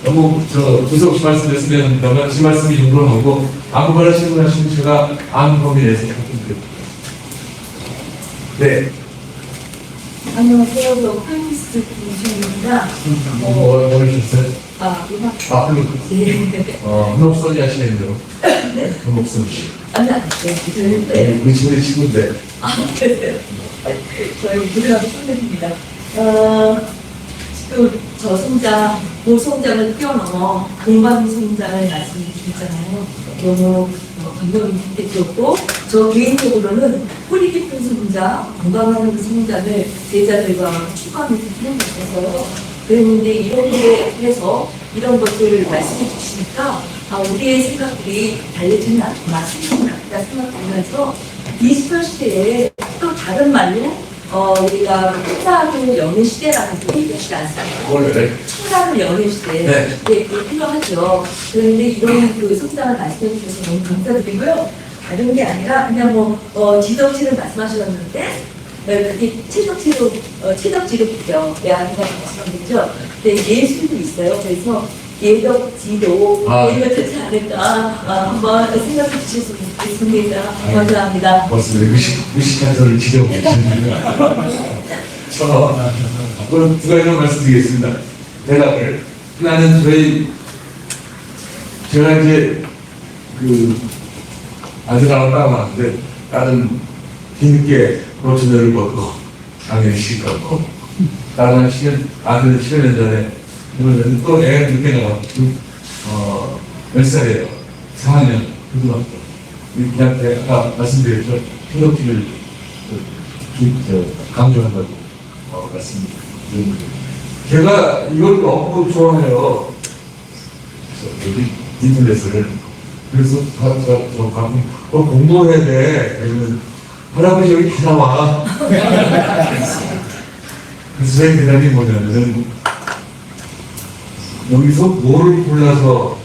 너무 구석없이 말씀드렸으면 합니다만 제 말씀이 정도로 하고 아무거나 질문하시면 제가 아는 범위 내에서 답변드립니다. 네. 안녕하세요. 저 칼미스트 김준입니다. 뭐 하셨어요? 음악. 네. 음악소리 하시는 대로. 네. 음악소리. 네. 그 친구의 친구인데. 네. 저희 고등학교 선배입니다. 지금 저성장, 고성장을 뛰어넘어 공감 성장을 말씀드리잖아요. 너무 감동이 깊겠고, 저 개인적으로는 뿌리 깊은 성장, 공감하는 그 성장을 제자들과 추구하면서 하는 것 같아서요. 그랬는데 이런 데 해서 이런 것들을 말씀해 주시니까 우리의 생각들이 달려지는 않구나, 생각하면서 디지털 시대에 또 다른 말로 우리가 풍랑을 여는 시대라는 게 필요하지 않습니까? 풍랑을 여는 시대. 네. 그게 필요하죠. 그런데 이런 그 성장을 말씀해 주셔서 너무 감사드리고요. 다른 게 아니라 그냥 지덕지를 말씀하셨는데 그게 채덕지로 대안이라고 말씀하셨죠. 근데 예술도 있어요. 그래서 예덕지도 예가 되지 않을까 한번 생각해 주셨으면 좋겠습니다. 감사합니다. 맞습니다. 의식한 저를 지적하고 계십니다. 그럼 두 가지만 말씀드리겠습니다. 대답을. 하나는 제가 이제 아들하고 따라왔는데 딸은 뒤늦게 로천을 걷고 당연히 시켰고 다른 아들은 7년 전에 그러면 또 애가 늦게 나가고 몇 살이에요? 4학년 고등학교 그냥 아까 말씀드렸죠 협력기를 강조한다고 말씀드렸는데 제가 이걸 너무 좋아해요. 여기 인터넷을 그래서 저 가끔 공부해야 돼. 그러면 할아버지 여기 다 나와. 그래서 제 대답이 뭐냐면 여기서 뭐를 골라서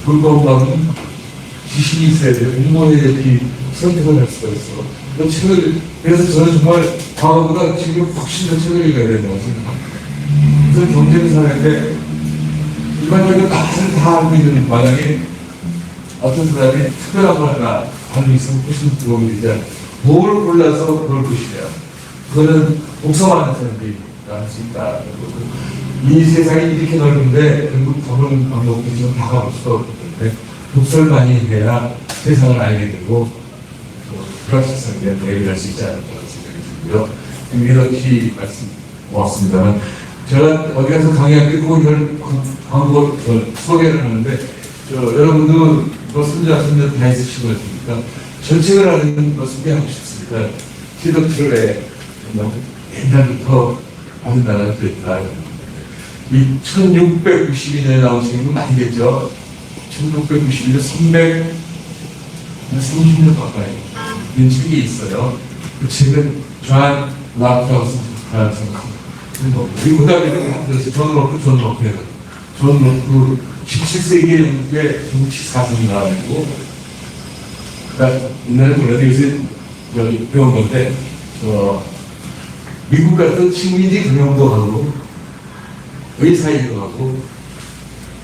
볼 건가는 지식이 있어야 돼요. 공부해야 이 선택을 할 수가 있어. 그래서 저는 정말 과거보다 지금 훨씬 더 책을 읽어야 된다고 생각합니다. 그래서 경제를 살아는데 일반적으로 다들 다 알고 있는 마당에 어떤 사람이 특별한 걸 하나 알고 있으면 훨씬 도움이 되지 않아요. 뭘 골라서 그럴 것이냐. 그거는 독서하는 사람들이 할 수 있다. 이 세상이 이렇게 넓은데 결국 보는 방법이 지금 다가올 수가 없는데 독서를 많이 해야 세상을 알게 되고 프라시스에 대한 대비를 할 수 있지 않을까 생각이 들고요. 이렇게 말씀 고맙습니다만 제가 어디 가서 강의할 때 그걸 광고 소개를 하는데 여러분도 손자 다 있으시고 그러니까 전책을 하는 거 소개하고 싶습니다. 시덕트롤에 옛날부터 아는 나라가 또 있다. 이 1692년에 나온 책은 많이 됐죠. 1692년 330년 가까이 된 책이 있어요. 그 책은 존 나쁘다고 생각합니다. 미국 다니는 그래서 존 로크 해서 존 로크 17세기에 영국의 정치 사상이 나와가지고 그러니까 옛날에 몰라도 요새 배운 건데 미국 같은 식민지 경영도 하고 의사일도 하고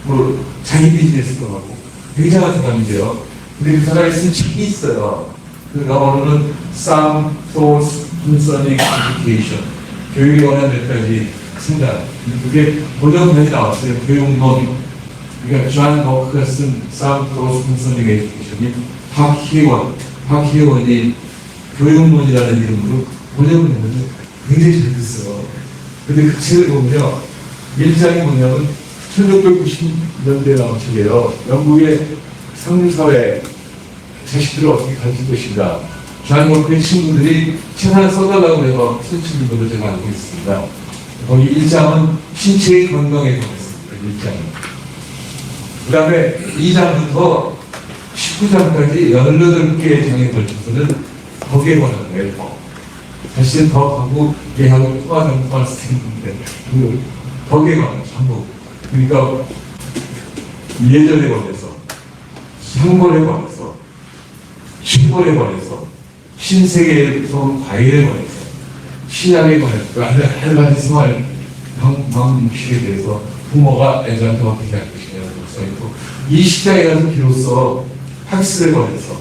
뭐 자기 비즈니스도 하고 굉장한 사람인데요. 근데 그 사람이 쓴 책이 있어요. 그 영어로는 Some Thoughts Concerning Education, 교육에 관한 몇 가지 생각. 그게 번역본이 나왔어요. 교육론. 그러니까 존 로크가 쓴 Some Thoughts Concerning Education이 박희원이 교육론이라는 이름으로 번역을 했는데 굉장히 잘 됐어요. 근데 그 책을 보면요, 1장이 뭐냐면 1690년대에 나온 책이에요. 영국의 상류사회 자식들을 어떻게 가르칠 것인가. 존 로크의 친구들이 책 하나 써달라고 해서 쓴 친구들을 제가 알고 있습니다. 거기 1장은 신체의 건강에 관했습니다. 1장. 그 다음에 2장부터 19장까지 18개의 장에 걸쳐서는 덕에 관한 거예요. 사실은 덕하고 예하고 통화할 수 있는데 그 덕에 관한 전부. 그러니까 예절에 관해서, 향벌에 관해서, 신벌에 관해서, 신세계에서 과일에 관해서, 신약에 관해서, 여러 가지 생활 방식에 대해서 부모가 애들한테 어떻게 할 것이냐고 써있고, 이 시장에 가서 비로소 학습에 관해서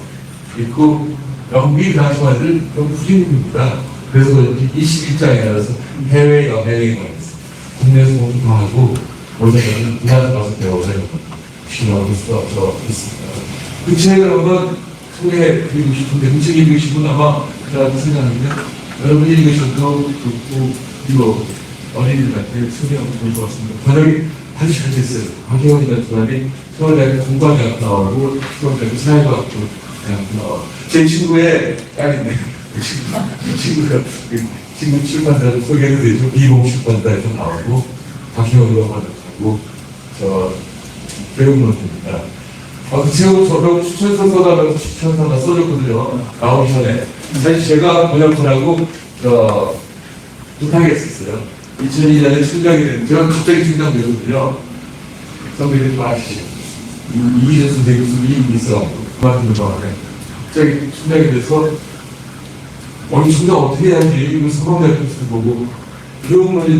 있고, 영국이 그 당시 말들 너무 후진국입니다. 그래서 21장에 가서 해외 여행에 관해서 국내에서 공부도 하고, 원래는 문화를 가서 배워서요. 필요하고 있습니다. 그 책을 한번 소개해드리고 싶은데, 그 책 읽으시고 아마 그다음에 생각하는데, 여러분이 읽으셔도 좋고, 그리고 어린이들한테 소개하고 좋을 것 같습니다. 번역이 아주 잘 됐어요. 박혜원이라는 사람이 서울대학교 공과대학 나오고, 서울대학교 사회과학부 대학 나오고, 제 친구의 딸인데, 그 친구 출판사를 소개해도 되죠. 비공출판사에서 나오고, 박혜원이라고 하고, 교육론입니다. 그 책을 저도 추천서 써달라고 추천서 하나 써줬거든요. 나오기 전에. 사실 제가 번역하라고, 부탁했었어요. 2002년에 충장이 됐는데, 제가 갑자기 충장되거든요. 선배님 다 아시죠? 이기준 선생님 교수님이 있어. 그만두는 바람에. 갑자기 충장이 돼서, 이 충장 어떻게 해야지? 이거 서강대학교에서 보고, 교육론이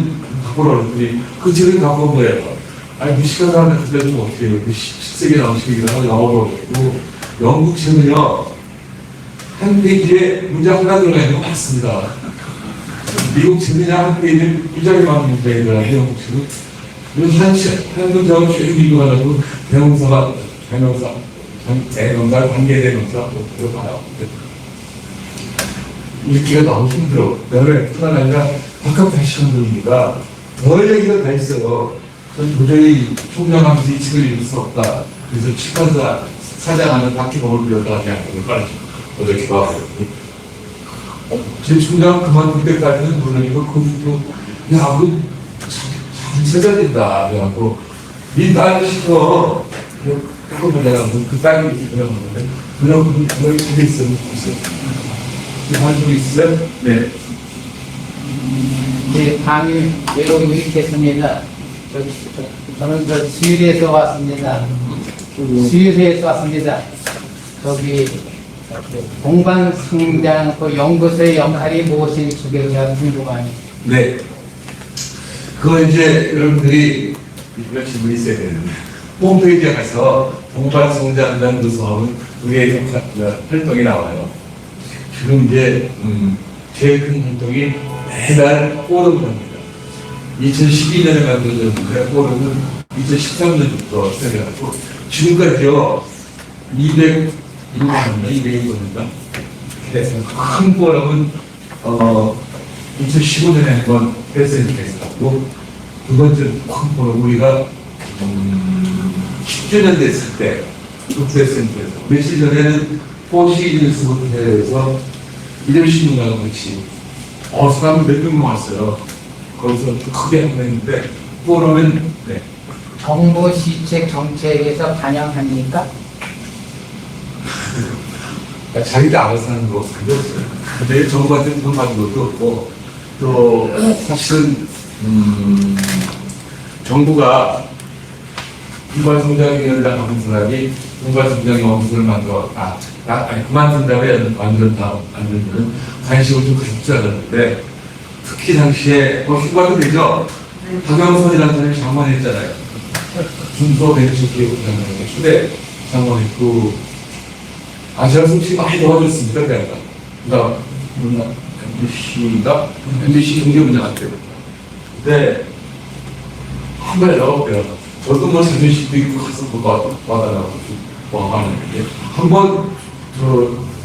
갖고 오라더니, 그 책을 갖고 온 거예요. 아니, 무식한 사람한테 그때 좀 어떻게 해요? 17세기 나온 책이라고 영어로. 영국 책은요, 한 페이지에 문장 하나 들어가 있는 거 맞습니다. 미국 책은요, 한 페이지에 무지하게 많은 문장이 들어가요, 영국 책은. 그래서 한 문장을 쭉 읽어가지고, 대명사, 관계대명사, 들어가요. 읽기가 너무 힘들어. 그다음에 뿐만 아니라, 바깥 다시 흔들립니다. 별 얘기가 다 있어요. 전 도저히 총장하면서 이 책을 읽을 수 없다. 그래서 출판사 사장하는 박희범을 불러다가 그냥 빨리 어저께 가고. 제 총장 그만둘 때까지는 물론이고, 그것도, 야, 잘 찾아야 된다. 그래갖고, 니 딸을 시켜. 조금 내가 그 딸이 그냥 오는데, 그냥 그냥 집에 있어요. 한쪽 있어요? 네. 네, 강의 외로움이 있겠습니다. 저는 수유리에서 왔습니다. 수유리에서 왔습니다. 저기 공방성장 그 연구소의 역할이 무엇인지 제가 궁금합니다. 네. 그거 이제 여러분들이 이런 질문이 있어야 되는데, 홈페이지에 가서 공방성장연구소 그게 활동이 나와요. 지금 이제 제일 큰 활동이 매달 포럼입니다. 2012년에 만들어졌는데 포럼은 2013년부터 시작해가지고 지금까지요 200인가 큰 포럼은 2015년에 한번 헬스센터에서 했고, 두 번째 큰 포럼 우리가 10주년 됐을 때 국제센터에서, 며칠 전에는 포시기뉴스부터 해서 이름신문하고 같이 사람 몇 명 왔어요. 거기서 크게 했는데 포럼은 네. 정부 시책 정책에서 반영합니까? 자기도 알아서 하는 거 그게 없어요. 근데 정부한테 돈 받은 것도 없고, 또 사실은 정부가 공관성장위원회를 하는 사람이 공관성장 연구소를 그만둔 다음에 만들면 관심을 좀 가졌어야 하는데 특히 당시에 휴가도 되죠. 박영선이라는 사람이 장관했잖아요. 중소벤처기업장관에 초대 장관했고 제가 솔직히 많이 도와줬습니다. 그러니까 MBC 경제분야할 때요. 근데 한 번에 나왔대요. 저도 뭐 자존심도 있고 가서 와달라고 하는데 한번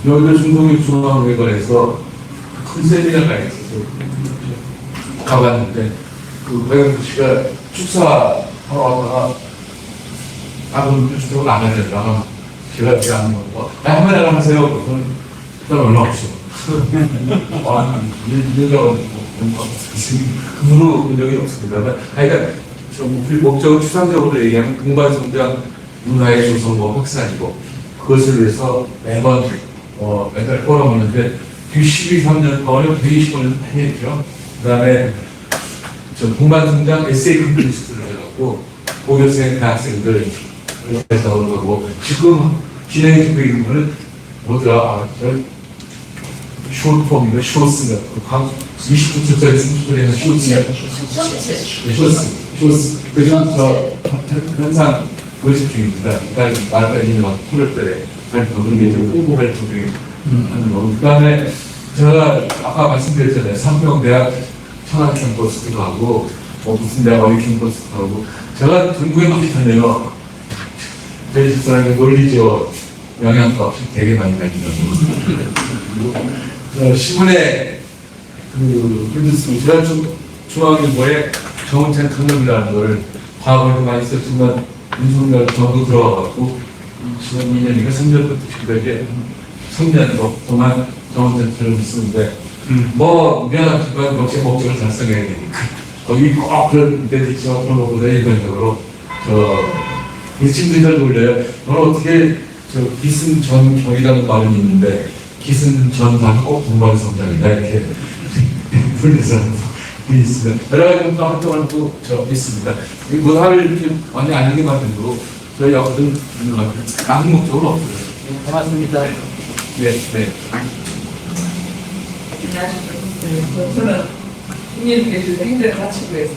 여의도 중동중앙회관에서 큰 세미나가 있어서 가봤는데 배경수 씨가 축사하러 왔다가 그럼 축사로 나가야 된다. 제가 이렇게 하는 거 한번 나가세요. 그럼 연락 없어. 그 후로 본 적이 없습니다. 그러니까 목적은 추상적으로 얘기하면 공간성장 문화의 조성과 확산이고 그것을 위해서 매번 매달 포럼하는데 12, 3년 동안에 125년 많이 했죠. 그 다음에 공간성장 에세이 컴플리스트를 해갖고 고교생 대학생들 해서 오는 거고 지금 진행해주고 있는 거는 뭐더라? 쇼트폼인가? 쇼스가 20분짜리 30분에서 쇼스 그래서 항상 모집 중입니다. 말까지는 막 8월달에 발표 그런 게 홍보 발표 중에 하는 거고 그 다음에 제가 아까 말씀드렸잖아요. 삼평대학 천안 캠퍼스도 하고 무슨 대학 어디 캠퍼스도 하고 제가 전국에 많이 다녀요. 저희 집사람이 논리죠. 영양가 없이 되게 많이 다니더라고요. 신문에 제가 중앙일보에 정은찬 강남이라는 걸 과거에도 많이 썼지만 윤석열 정부 들어와갖고 지난 2년인가 3년부터 지금까지 3년 동안 정은찬처럼 쓰는데 미안하지만 역시 목적을 달성해야 되니까 거기 꼭 그런 데도 있지만 그런 것보다 일반적으로 친구들이 잘 놀려요. 너는 어떻게 기승전경이라는 말은 있는데 기승전당 꼭 공부하는 성장이다 이렇게 불려서 있으면 여러 가지 또 활동을 하고 있습니다. 이 문화를 이렇게 완전히 아니게만 해도 저희 여러분 있는 것 같아요. 아무 목적은 없어요. 고맙습니다. 네. 저는 국민께서 행정을 마치고 해서